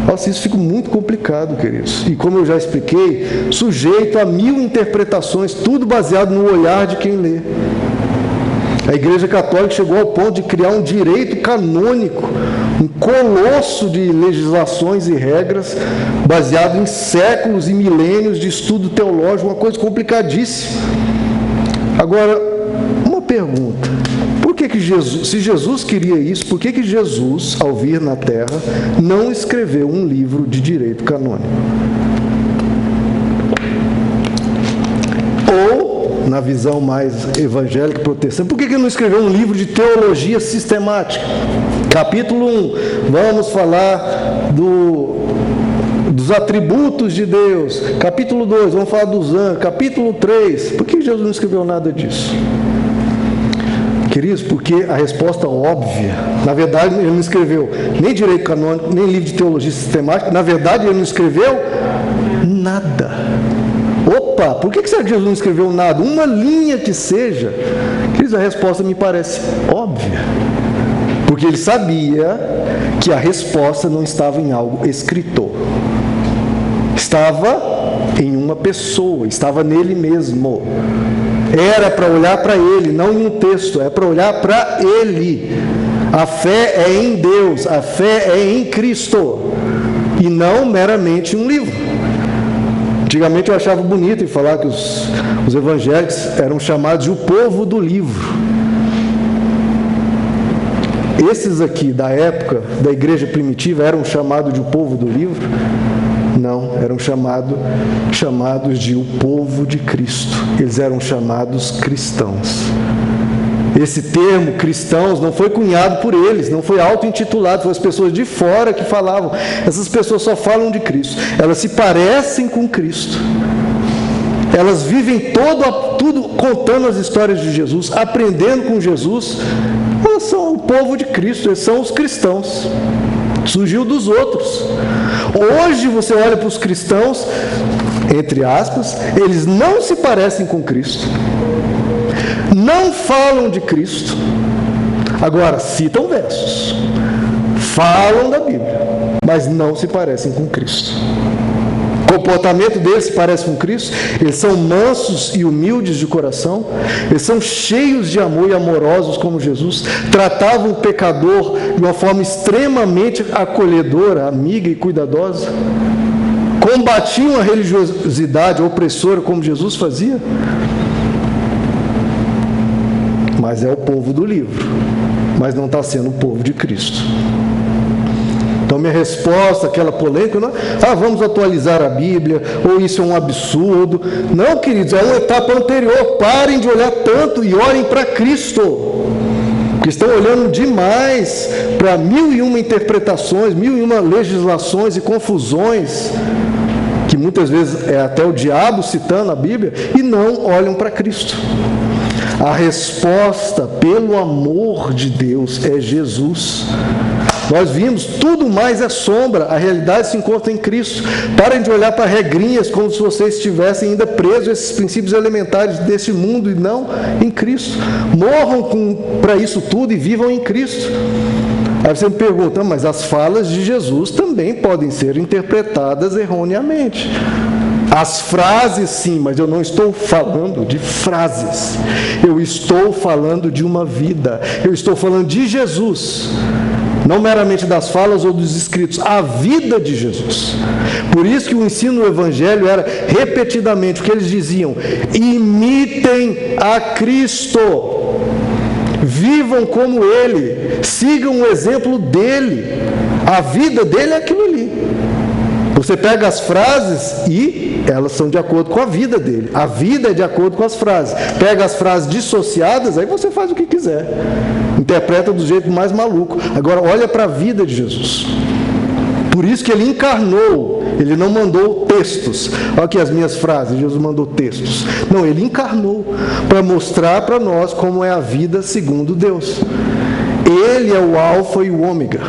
Nossa, isso fica muito complicado, queridos. E como eu já expliquei, sujeito a 1000 interpretações, tudo baseado no olhar de quem lê. A Igreja Católica chegou ao ponto de criar um direito canônico, um colosso de legislações e regras, baseado em séculos e milênios de estudo teológico, uma coisa complicadíssima. Agora, uma pergunta: por que Jesus, se Jesus queria isso, por que Jesus, ao vir na Terra, não escreveu um livro de direito canônico? Ou, na visão mais evangélica protestante, por que ele não escreveu um livro de teologia sistemática? Capítulo 1, vamos falar dos atributos de Deus. Capítulo 2, vamos falar dos anjos. Capítulo 3, por que Jesus não escreveu nada disso? Queridos, porque a resposta óbvia, na verdade, ele não escreveu nem direito canônico, nem livro de teologia sistemática, na verdade, ele não escreveu nada. Opa, por que será que Jesus não escreveu nada? Uma linha que seja. Queridos, a resposta me parece óbvia. Porque ele sabia que a resposta não estava em algo escrito. Estava em uma pessoa, estava nele mesmo. Era para olhar para ele, não em um texto, é para olhar para ele. A fé é em Deus, a fé é em Cristo, e não meramente um livro. Antigamente eu achava bonito em falar que os evangélicos eram chamados de o povo do livro. Esses aqui da época da igreja primitiva eram chamados de o povo do livro? Não, eram chamados de o povo de Cristo. Eles eram chamados cristãos. Esse termo, cristãos, não foi cunhado por eles, não foi auto-intitulado, foram as pessoas de fora que falavam. Essas pessoas só falam de Cristo. Elas se parecem com Cristo. Elas vivem tudo contando as histórias de Jesus, aprendendo com Jesus. Elas são o povo de Cristo, eles são os cristãos. Surgiu dos outros. Hoje você olha para os cristãos, entre aspas, eles não se parecem com Cristo, não falam de Cristo, agora citam versos, falam da Bíblia, mas não se parecem com Cristo. O comportamento deles se parece com Cristo. Eles são mansos e humildes de coração. Eles são cheios de amor e amorosos como Jesus. Tratavam o pecador de uma forma extremamente acolhedora, amiga e cuidadosa. Combatiam a religiosidade opressora como Jesus fazia. Mas é o povo do livro, mas não está sendo o povo de Cristo. Então, minha resposta, aquela polêmica, não é, vamos atualizar a Bíblia, ou isso é um absurdo. Não, queridos, é uma etapa anterior. Parem de olhar tanto e olhem para Cristo. Porque estão olhando demais para 1001 interpretações, 1001 legislações e confusões, que muitas vezes é até o diabo citando a Bíblia, e não olham para Cristo. A resposta, pelo amor de Deus, é Jesus. Nós vimos, tudo mais é sombra, a realidade se encontra em Cristo. Parem de olhar para regrinhas como se vocês estivessem ainda presos a esses princípios elementares desse mundo e não em Cristo. Morram para isso tudo e vivam em Cristo. Aí você me pergunta, mas as falas de Jesus também podem ser interpretadas erroneamente. As frases, sim, mas eu não estou falando de frases. Eu estou falando de uma vida. Eu estou falando de Jesus. Não meramente das falas ou dos escritos, a vida de Jesus. Por isso que o ensino do Evangelho era repetidamente o que eles diziam: imitem a Cristo, vivam como Ele, sigam o exemplo dele. A vida dele é aquilo ali. Você pega as frases e elas são de acordo com a vida dele. A vida é de acordo com as frases. Pega as frases dissociadas, aí você faz o que quiser. Interpreta do jeito mais maluco. Agora, olha para a vida de Jesus. Por isso que ele encarnou. Ele não mandou textos. Olha aqui as minhas frases, Jesus mandou textos. Não, ele encarnou para mostrar para nós como é a vida segundo Deus. Ele é o alfa e o ômega,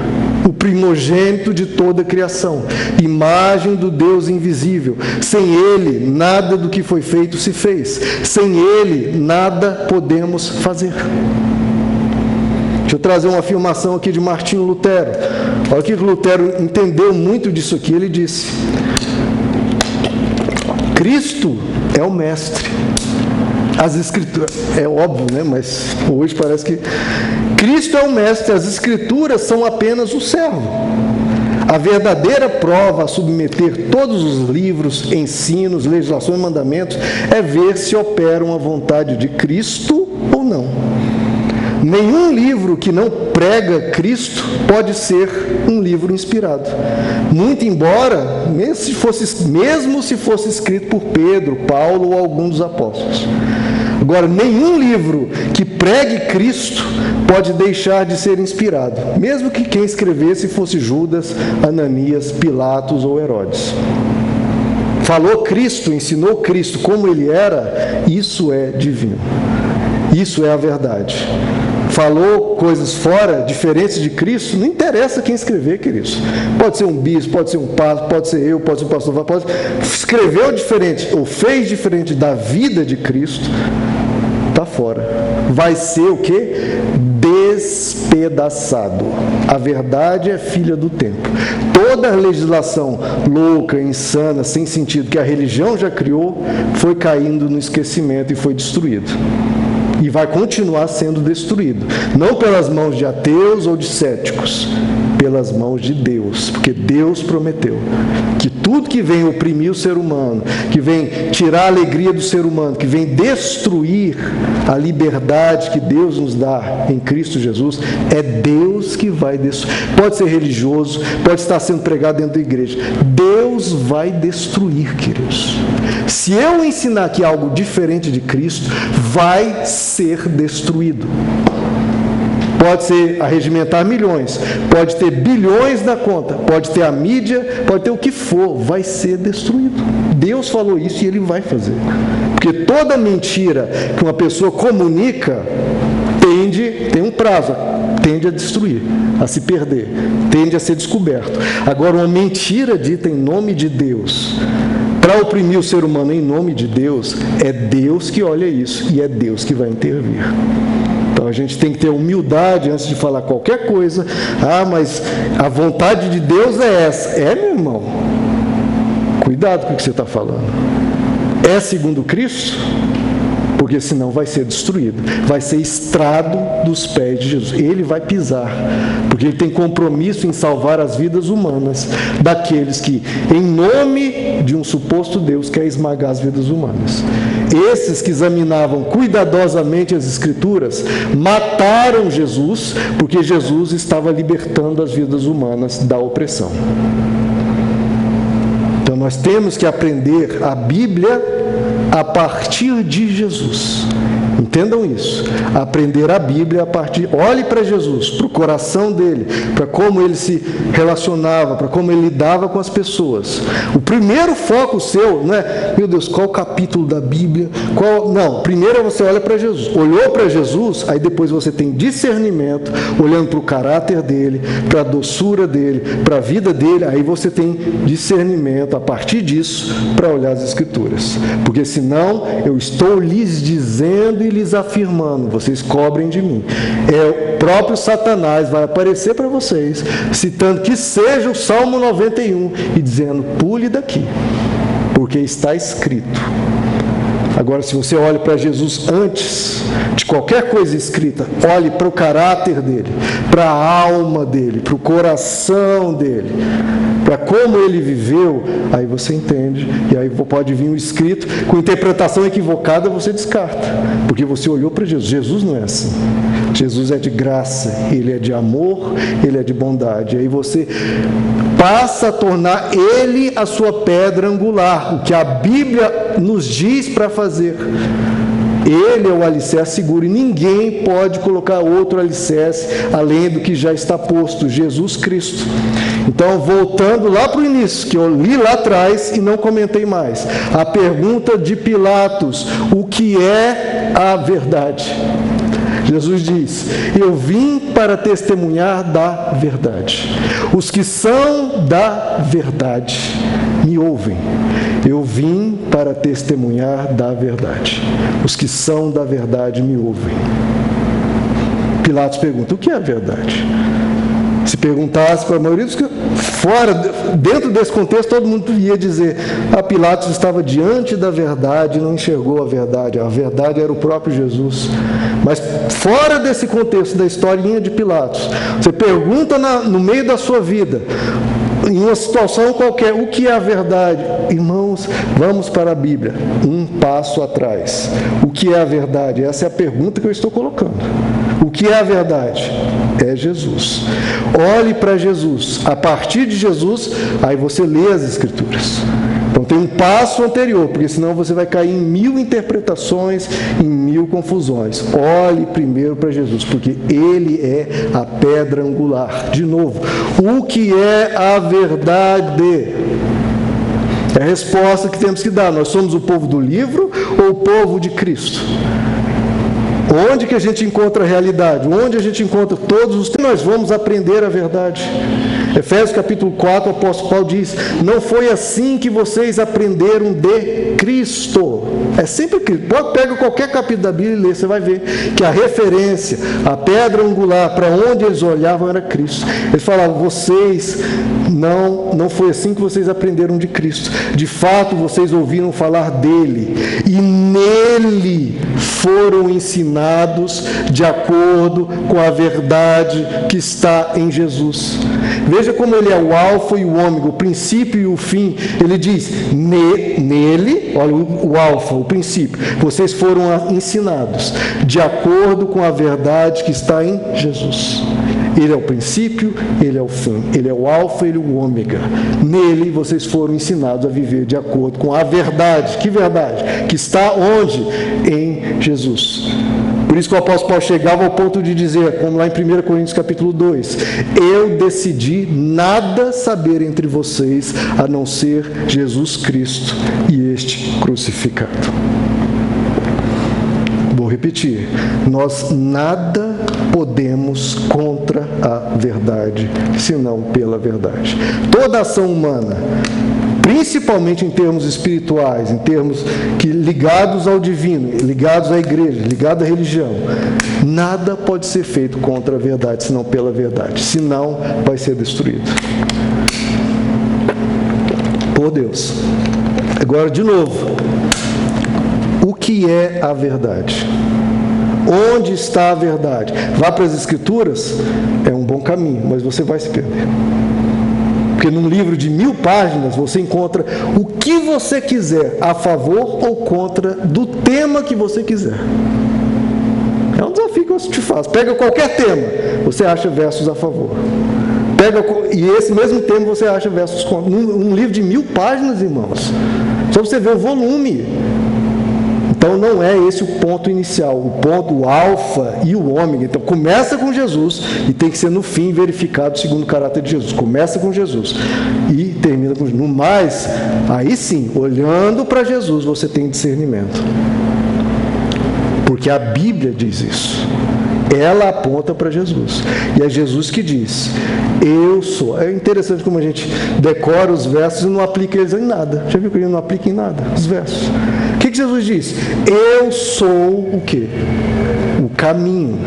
o primogênito de toda a criação, imagem do Deus invisível. Sem ele, nada do que foi feito se fez. Sem ele, nada podemos fazer. Deixa eu trazer uma afirmação aqui de Martinho Lutero. Olha que Lutero entendeu muito disso aqui. Ele disse: Cristo é o mestre. As escrituras, é óbvio, né? Mas hoje parece que Cristo é o mestre, as escrituras são apenas o servo. A verdadeira prova a submeter todos os livros, ensinos, legislações e mandamentos é ver se operam a vontade de Cristo ou não. Nenhum livro que não prega Cristo pode ser um livro inspirado. Muito embora, mesmo se fosse escrito por Pedro, Paulo ou algum dos apóstolos. Agora, nenhum livro que pregue Cristo pode deixar de ser inspirado, mesmo que quem escrevesse fosse Judas, Ananias, Pilatos ou Herodes. Falou Cristo, ensinou Cristo como ele era, isso é divino. Isso é a verdade. Falou coisas fora, diferentes de Cristo, não interessa quem escrever, queridos. Pode ser um bispo, pode ser um padre, pode ser eu, pode ser um pastor, escreveu diferente, ou fez diferente da vida de Cristo, está fora. Vai ser o quê? Despedaçado. A verdade é filha do tempo. Toda a legislação louca, insana, sem sentido, que a religião já criou, foi caindo no esquecimento e foi destruído. E vai continuar sendo destruído. Não pelas mãos de ateus ou de céticos, pelas mãos de Deus. Porque Deus prometeu que tudo que vem oprimir o ser humano, que vem tirar a alegria do ser humano, que vem destruir a liberdade que Deus nos dá em Cristo Jesus, é Deus que vai destruir. Pode ser religioso, pode estar sendo pregado dentro da igreja. Deus vai destruir, queridos. Se eu ensinar aqui algo diferente de Cristo, vai ser destruído. Pode ser arregimentar milhões, pode ter bilhões na conta, pode ter a mídia, pode ter o que for, vai ser destruído. Deus falou isso e Ele vai fazer. Porque toda mentira que uma pessoa comunica tem um prazo, tende a destruir, a se perder, tende a ser descoberto. Agora, uma mentira dita em nome de Deus, para oprimir o ser humano em nome de Deus, é Deus que olha isso e é Deus que vai intervir. Então a gente tem que ter humildade antes de falar qualquer coisa. Ah, mas a vontade de Deus é essa. É, meu irmão. Cuidado com o que você está falando. É segundo Cristo? Porque senão vai ser destruído. Vai ser estrado dos pés de Jesus. Ele vai pisar. Porque ele tem compromisso em salvar as vidas humanas daqueles que, em nome de um suposto Deus, quer esmagar as vidas humanas. Esses que examinavam cuidadosamente as Escrituras mataram Jesus, porque Jesus estava libertando as vidas humanas da opressão. Então nós temos que aprender a Bíblia a partir de Jesus. Entendam isso. Aprender a Bíblia a partir... Olhe para Jesus, para o coração dele, para como ele se relacionava, para como ele lidava com as pessoas. O primeiro foco seu não é, meu Deus, qual capítulo da Bíblia? Não, primeiro você olha para Jesus. Olhou para Jesus, aí depois você tem discernimento, olhando para o caráter dele, para a doçura dele, para a vida dele, aí você tem discernimento a partir disso para olhar as Escrituras. Porque senão eu estou lhes dizendo e lhes afirmando, vocês cobrem de mim. O próprio Satanás vai aparecer para vocês, citando que seja o Salmo 91 e dizendo, pule daqui, porque está escrito. Agora, se você olha para Jesus antes de qualquer coisa escrita, olhe para o caráter dele, para a alma dele, para o coração dele, para para como ele viveu, aí você entende, e aí pode vir um escrito com interpretação equivocada, você descarta, porque você olhou para Jesus. Jesus não é assim. Jesus é de graça, ele é de amor, ele é de bondade. Aí você passa a tornar ele a sua pedra angular, o que a Bíblia nos diz para fazer. Ele é o alicerce seguro e ninguém pode colocar outro alicerce além do que já está posto, Jesus Cristo. Então, voltando lá para o início, que eu li lá atrás e não comentei mais, a pergunta de Pilatos: o que é a verdade? Jesus diz: eu vim para testemunhar da verdade. Os que são da verdade me ouvem. Eu vim para testemunhar da verdade. Os que são da verdade me ouvem. Pilatos pergunta: o que é a verdade? Se perguntasse para a maioria dos que fora, dentro desse contexto, todo mundo ia dizer: Pilatos estava diante da verdade e não enxergou a verdade era o próprio Jesus. Mas fora desse contexto da historinha de Pilatos, você pergunta no meio da sua vida, em uma situação qualquer, o que é a verdade? Irmãos, vamos para a Bíblia, um passo atrás. O que é a verdade? Essa é a pergunta que eu estou colocando. O que é a verdade? É Jesus. Olhe para Jesus. A partir de Jesus, aí você lê as Escrituras. Então tem um passo anterior, porque senão você vai cair em 1000 interpretações, em 1000 confusões. Olhe primeiro para Jesus, porque Ele é a pedra angular. De novo, o que é a verdade? É a resposta que temos que dar. Nós somos o povo do livro ou o povo de Cristo? Onde que a gente encontra a realidade? Onde a gente encontra todos os... Nós vamos aprender a verdade. Efésios capítulo 4, o apóstolo Paulo diz: não foi assim que vocês aprenderam de Cristo. É sempre Cristo. Pega qualquer capítulo da Bíblia e lê, você vai ver que a referência, a pedra angular, para onde eles olhavam era Cristo. Ele falava: vocês, não foi assim que vocês aprenderam de Cristo. De fato, vocês ouviram falar dele, e nele foram ensinados de acordo com a verdade que está em Jesus. Veja como ele é o alfa e o ômega, o princípio e o fim. Ele diz: nele, olha o alfa, o princípio, vocês foram ensinados de acordo com a verdade que está em Jesus. Ele é o princípio, ele é o fim, ele é o alfa, ele é o ômega. Nele vocês foram ensinados a viver de acordo com a verdade. Que verdade? Que está onde? Em Jesus. Por isso que o apóstolo Paulo chegava ao ponto de dizer, como lá em 1 Coríntios capítulo 2, eu decidi nada saber entre vocês, a não ser Jesus Cristo e este crucificado. Vou repetir, nós nada podemos contra a verdade, senão pela verdade. Toda ação humana, principalmente em termos espirituais, em termos ligados ao divino, ligados à igreja, ligados à religião, nada pode ser feito contra a verdade, senão pela verdade. Senão, vai ser destruído. Por Deus. Agora, de novo, o que é a verdade? Onde está a verdade? Vá para as Escrituras, é um bom caminho, mas você vai se perder. Porque num livro de 1000 páginas, você encontra o que você quiser, a favor ou contra do tema que você quiser. É um desafio que eu te faço. Pega qualquer tema, você acha versos a favor. E esse mesmo tema você acha versos contra. Num livro de 1000 páginas, irmãos, só você ver o volume. Então não é esse o ponto inicial, o ponto, o alfa e o ômega. Então começa com Jesus e tem que ser no fim verificado segundo o caráter de Jesus. Começa com Jesus e termina com Jesus. No mais, aí sim, olhando para Jesus, você tem discernimento. Porque a Bíblia diz isso. Ela aponta para Jesus. E é Jesus que diz: eu sou. É interessante como a gente decora os versos e não aplica eles em nada. Já viu que ele não aplica em nada os versos? O que Jesus diz? Eu sou o quê? O caminho,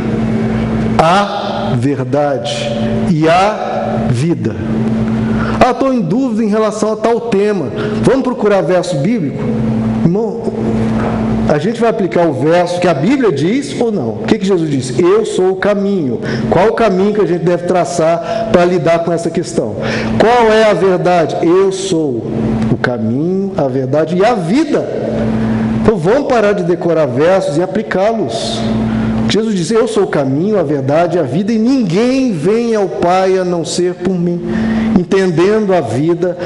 a verdade e a vida. Estou em dúvida em relação a tal tema. Vamos procurar verso bíblico? Irmão, a gente vai aplicar o verso que a Bíblia diz ou não? O que Jesus disse? Eu sou o caminho. Qual o caminho que a gente deve traçar para lidar com essa questão? Qual é a verdade? Eu sou o caminho, a verdade e a vida. Então vamos parar de decorar versos e aplicá-los. Jesus disse, eu sou o caminho, a verdade e a vida, e ninguém vem ao Pai a não ser por mim. Entendendo a vida,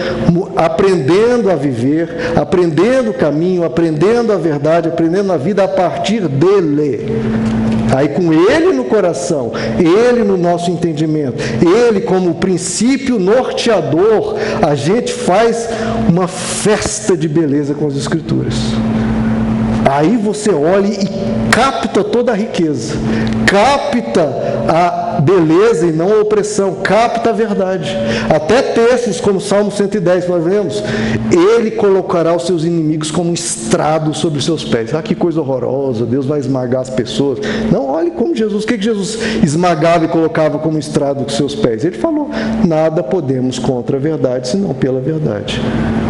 aprendendo a viver, aprendendo o caminho, aprendendo a verdade, aprendendo a vida a partir dele. Aí com ele no coração, ele no nosso entendimento, ele como princípio norteador, a gente faz uma festa de beleza com as Escrituras. Aí você olha e capta toda a riqueza, capta a beleza e não a opressão, capta a verdade. Até textos como Salmo 110, nós vemos, ele colocará os seus inimigos como um estrado sobre os seus pés. Ah, que coisa horrorosa, Deus vai esmagar as pessoas. Não, olhe como Jesus, o que Jesus esmagava e colocava como estrado dos seus pés? Ele falou, nada podemos contra a verdade, senão pela verdade.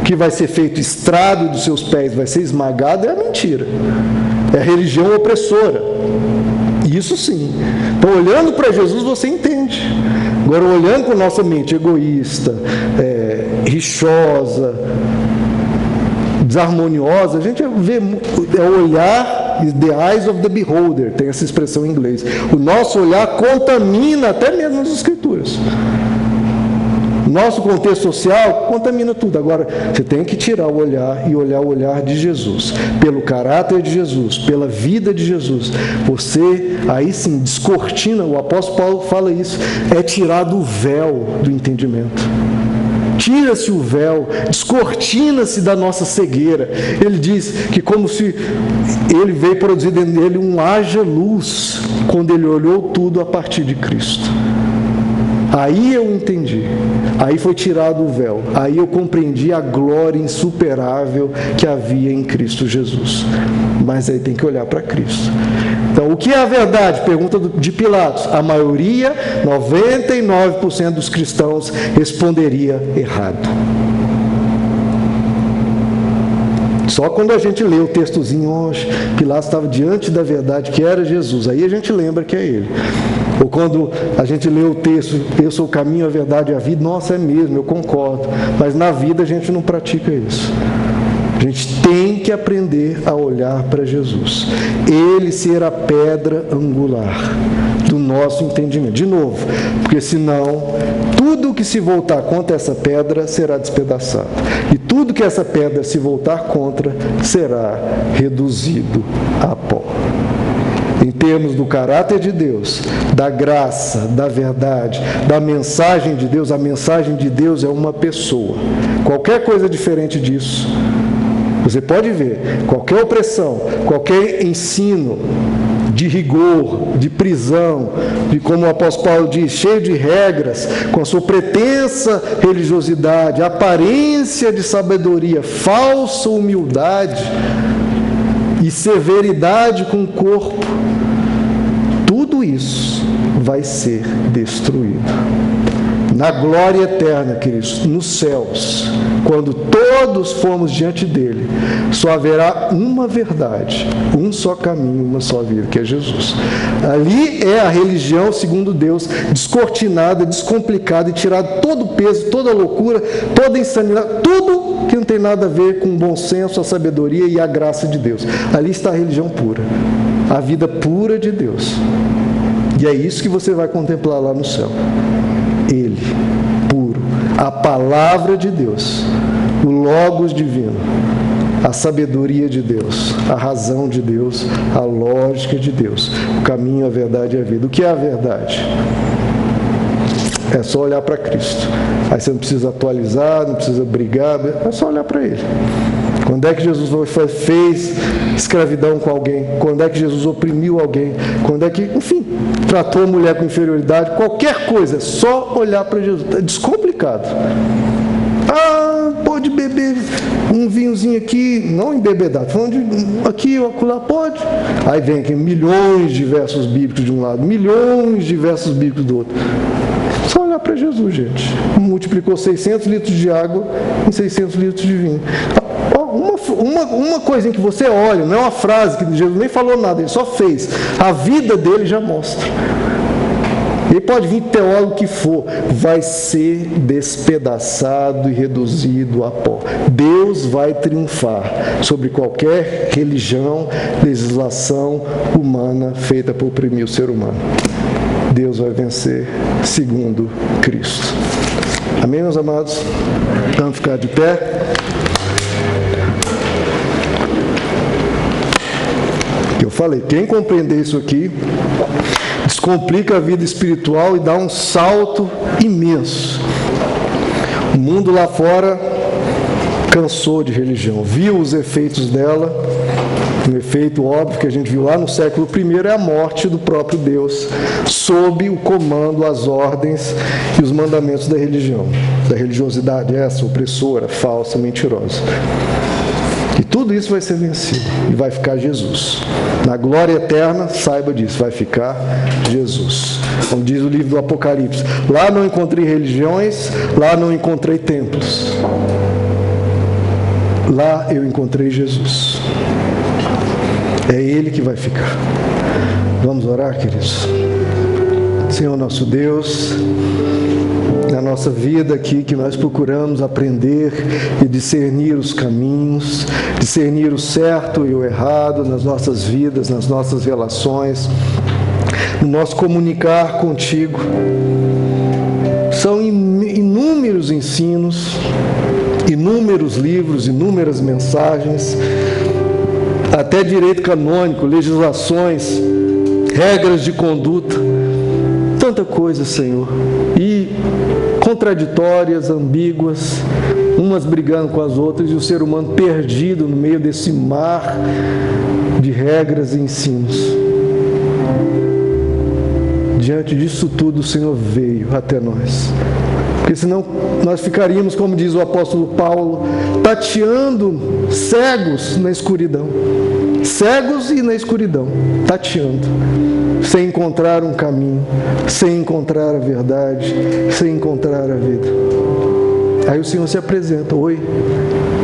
O que vai ser feito estrado dos seus pés, vai ser esmagado, é a mentira. É a religião opressora. Isso sim. Então, olhando para Jesus, você entende. Agora, olhando com nossa mente egoísta, rixosa, desarmoniosa, a gente vê, olhar is the eyes of the beholder, tem essa expressão em inglês. O nosso olhar contamina até mesmo as Escrituras. Nosso contexto social contamina tudo. Agora, você tem que tirar o olhar e olhar o olhar de Jesus. Pelo caráter de Jesus, pela vida de Jesus. Você, aí sim, descortina, o apóstolo Paulo fala isso, é tirado o véu do entendimento. Tira-se o véu, descortina-se da nossa cegueira. Ele diz que como se ele veio produzir dentro dele um haja luz, quando ele olhou tudo a partir de Cristo. Aí eu entendi, aí foi tirado o véu, aí eu compreendi a glória insuperável que havia em Cristo Jesus. Mas aí tem que olhar para Cristo. Então, o que é a verdade? Pergunta de Pilatos. A maioria, 99% dos cristãos responderia errado. Só quando a gente lê o textozinho, Pilatos estava diante da verdade que era Jesus, aí a gente lembra que é ele. Ou quando a gente lê o texto, eu sou o caminho, a verdade e a vida, nossa, é mesmo, eu concordo. Mas na vida a gente não pratica isso. A gente tem que aprender a olhar para Jesus. Ele ser a pedra angular do nosso entendimento. De novo, porque senão tudo que se voltar contra essa pedra será despedaçado. E tudo que essa pedra se voltar contra será reduzido a pó. Em termos do caráter de Deus, da graça, da verdade, da mensagem de Deus, a mensagem de Deus é uma pessoa. Qualquer coisa diferente disso, você pode ver, qualquer opressão, qualquer ensino de rigor, de prisão, de como o apóstolo Paulo diz, cheio de regras, com a sua pretensa religiosidade, aparência de sabedoria, falsa humildade e severidade com o corpo, tudo isso vai ser destruído. Na glória eterna, queridos, nos céus, quando todos formos diante dele, só haverá uma verdade, um só caminho, uma só vida, que é Jesus. Ali é a religião, segundo Deus, descortinada, descomplicada e tirado todo o peso, toda a loucura, toda a insanidade, tudo que não tem nada a ver com o bom senso, a sabedoria e a graça de Deus. Ali está a religião pura, a vida pura de Deus. E é isso que você vai contemplar lá no céu. Ele, puro, a palavra de Deus, o Logos divino, a sabedoria de Deus, a razão de Deus, a lógica de Deus, o caminho, a verdade e a vida. O que é a verdade? É só olhar para Cristo. Aí você não precisa atualizar, não precisa brigar, é só olhar para Ele. Quando é que Jesus fez escravidão com alguém? Quando é que Jesus oprimiu alguém? Quando é que, enfim, tratou a mulher com inferioridade? Qualquer coisa, é só olhar para Jesus. É descomplicado. Ah, pode beber um vinhozinho aqui, não embebedado, falando de aqui ou acolá, pode. Aí vem aqui milhões de versos bíblicos de um lado, milhões de versos bíblicos do outro. Só olhar para Jesus, gente. Multiplicou 600 litros de água em 600 litros de vinho. Uma coisinha que você olha, não é uma frase que Jesus nem falou nada, ele só fez. A vida dele já mostra. Ele pode vir teólogo que for, vai ser despedaçado e reduzido a pó. Deus vai triunfar sobre qualquer religião, legislação humana feita para oprimir o ser humano. Deus vai vencer segundo Cristo. Amém, meus amados? Vamos ficar de pé. Eu falei, quem compreender isso aqui, descomplica a vida espiritual e dá um salto imenso. O mundo lá fora cansou de religião, viu os efeitos dela. Um efeito óbvio que a gente viu lá no século I é a morte do próprio Deus, sob o comando, as ordens e os mandamentos da religião, da religiosidade essa opressora, falsa, mentirosa. E tudo isso vai ser vencido e vai ficar Jesus. Na glória eterna, saiba disso, vai ficar Jesus. Como diz o livro do Apocalipse, lá não encontrei religiões, lá não encontrei templos. Lá eu encontrei Jesus. É Ele que vai ficar. Vamos orar, queridos? Senhor nosso Deus, na nossa vida aqui que nós procuramos aprender e discernir os caminhos, discernir o certo e o errado nas nossas vidas, nas nossas relações, no nosso comunicar contigo. São inúmeros ensinos, inúmeros livros, inúmeras mensagens, até direito canônico, legislações, regras de conduta, tanta coisa, Senhor, e contraditórias, ambíguas, umas brigando com as outras, e o ser humano perdido no meio desse mar de regras e ensinos. Diante disso tudo, o Senhor veio até nós, porque senão nós ficaríamos, como diz o apóstolo Paulo, tateando cegos na escuridão. Cegos e na escuridão, tateando, sem encontrar um caminho, sem encontrar a verdade, sem encontrar a vida. Aí o Senhor se apresenta: oi,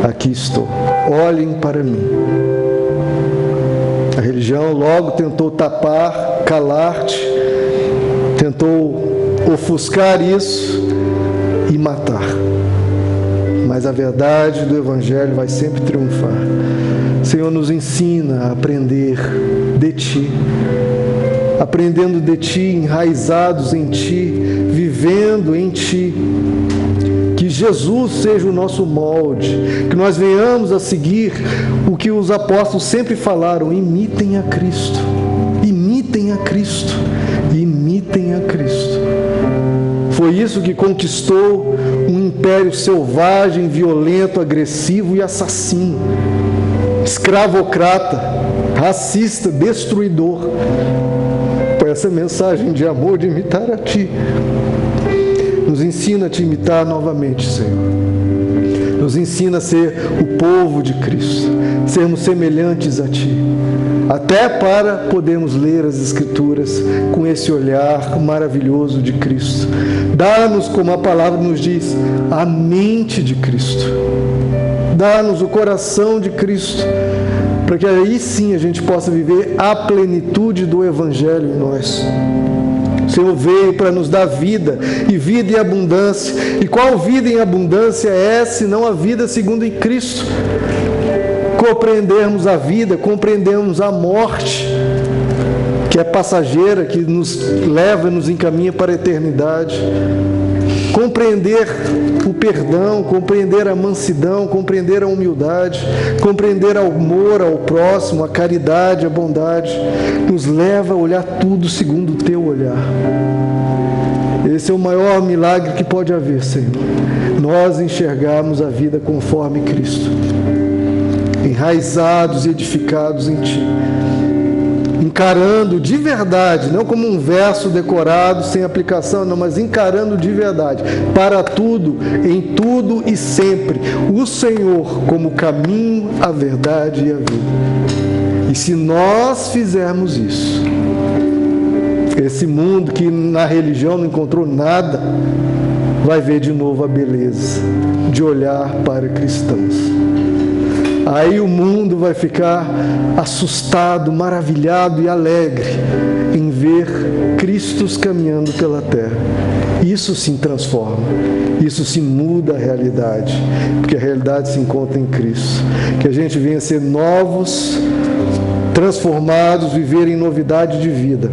aqui estou, olhem para mim. A religião logo tentou tapar, calar-te, tentou ofuscar isso e matar. Mas a verdade do Evangelho vai sempre triunfar. Senhor, nos ensina a aprender de Ti, aprendendo de Ti, enraizados em Ti, vivendo em Ti. Que Jesus seja o nosso molde, que nós venhamos a seguir o que os apóstolos sempre falaram: imitem a Cristo, imitem a Cristo, imitem a Cristo. Foi isso que conquistou um império selvagem, violento, agressivo e assassino, escravocrata, racista, destruidor. Foi essa mensagem de amor, de imitar a Ti. Nos ensina a Te imitar novamente, Senhor. Nos ensina a ser o povo de Cristo, sermos semelhantes a Ti, até para podermos ler as Escrituras com esse olhar maravilhoso de Cristo. Dá-nos, como a palavra nos diz, a mente de Cristo. Dá-nos o coração de Cristo, para que aí sim a gente possa viver a plenitude do Evangelho em nós. O Senhor veio para nos dar vida, e vida em abundância. E qual vida em abundância é, senão a vida segundo em Cristo? Compreendermos a vida, compreendemos a morte, que é passageira, que nos leva e nos encaminha para a eternidade. Compreender o perdão, compreender a mansidão, compreender a humildade, compreender o amor ao próximo, a caridade, a bondade, nos leva a olhar tudo segundo o Teu olhar. Esse é o maior milagre que pode haver, Senhor. Nós enxergarmos a vida conforme Cristo, enraizados e edificados em Ti, encarando de verdade, não como um verso decorado, sem aplicação, não, mas encarando de verdade, para tudo, em tudo e sempre, o Senhor como o caminho, a verdade e a vida. E se nós fizermos isso, esse mundo que na religião não encontrou nada, vai ver de novo a beleza de olhar para cristãos. Aí o mundo vai ficar assustado, maravilhado e alegre em ver Cristos caminhando pela terra. Isso se transforma, isso se muda a realidade, porque a realidade se encontra em Cristo. Que a gente venha ser novos, transformados, viver em novidade de vida,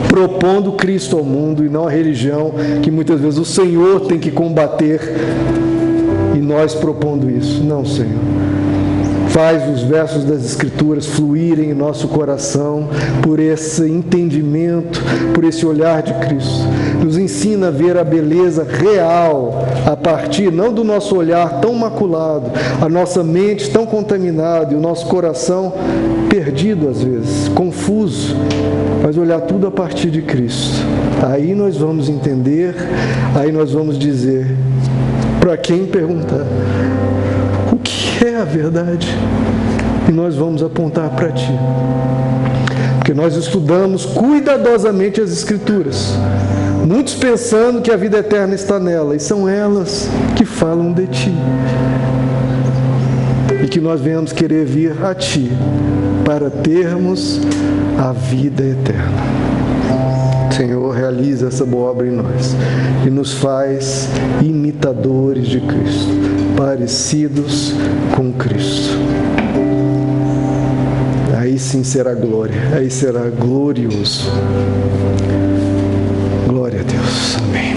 propondo Cristo ao mundo e não a religião que muitas vezes o Senhor tem que combater e nós propondo isso. Não, Senhor. Faz os versos das Escrituras fluírem em nosso coração por esse entendimento, por esse olhar de Cristo. Nos ensina a ver a beleza real a partir não do nosso olhar tão maculado, a nossa mente tão contaminada e o nosso coração perdido às vezes, confuso, mas olhar tudo a partir de Cristo. Aí nós vamos entender, aí nós vamos dizer, para quem perguntar, o que é a verdade? E nós vamos apontar para Ti. Porque nós estudamos cuidadosamente as Escrituras, muitos pensando que a vida eterna está nela, e são elas que falam de Ti. E que nós venhamos querer vir a Ti para termos a vida eterna. Senhor, realiza essa boa obra em nós e nos faz imitadores de Cristo, parecidos com Cristo. Aí sim será glória, aí será glorioso. Glória a Deus. Amém.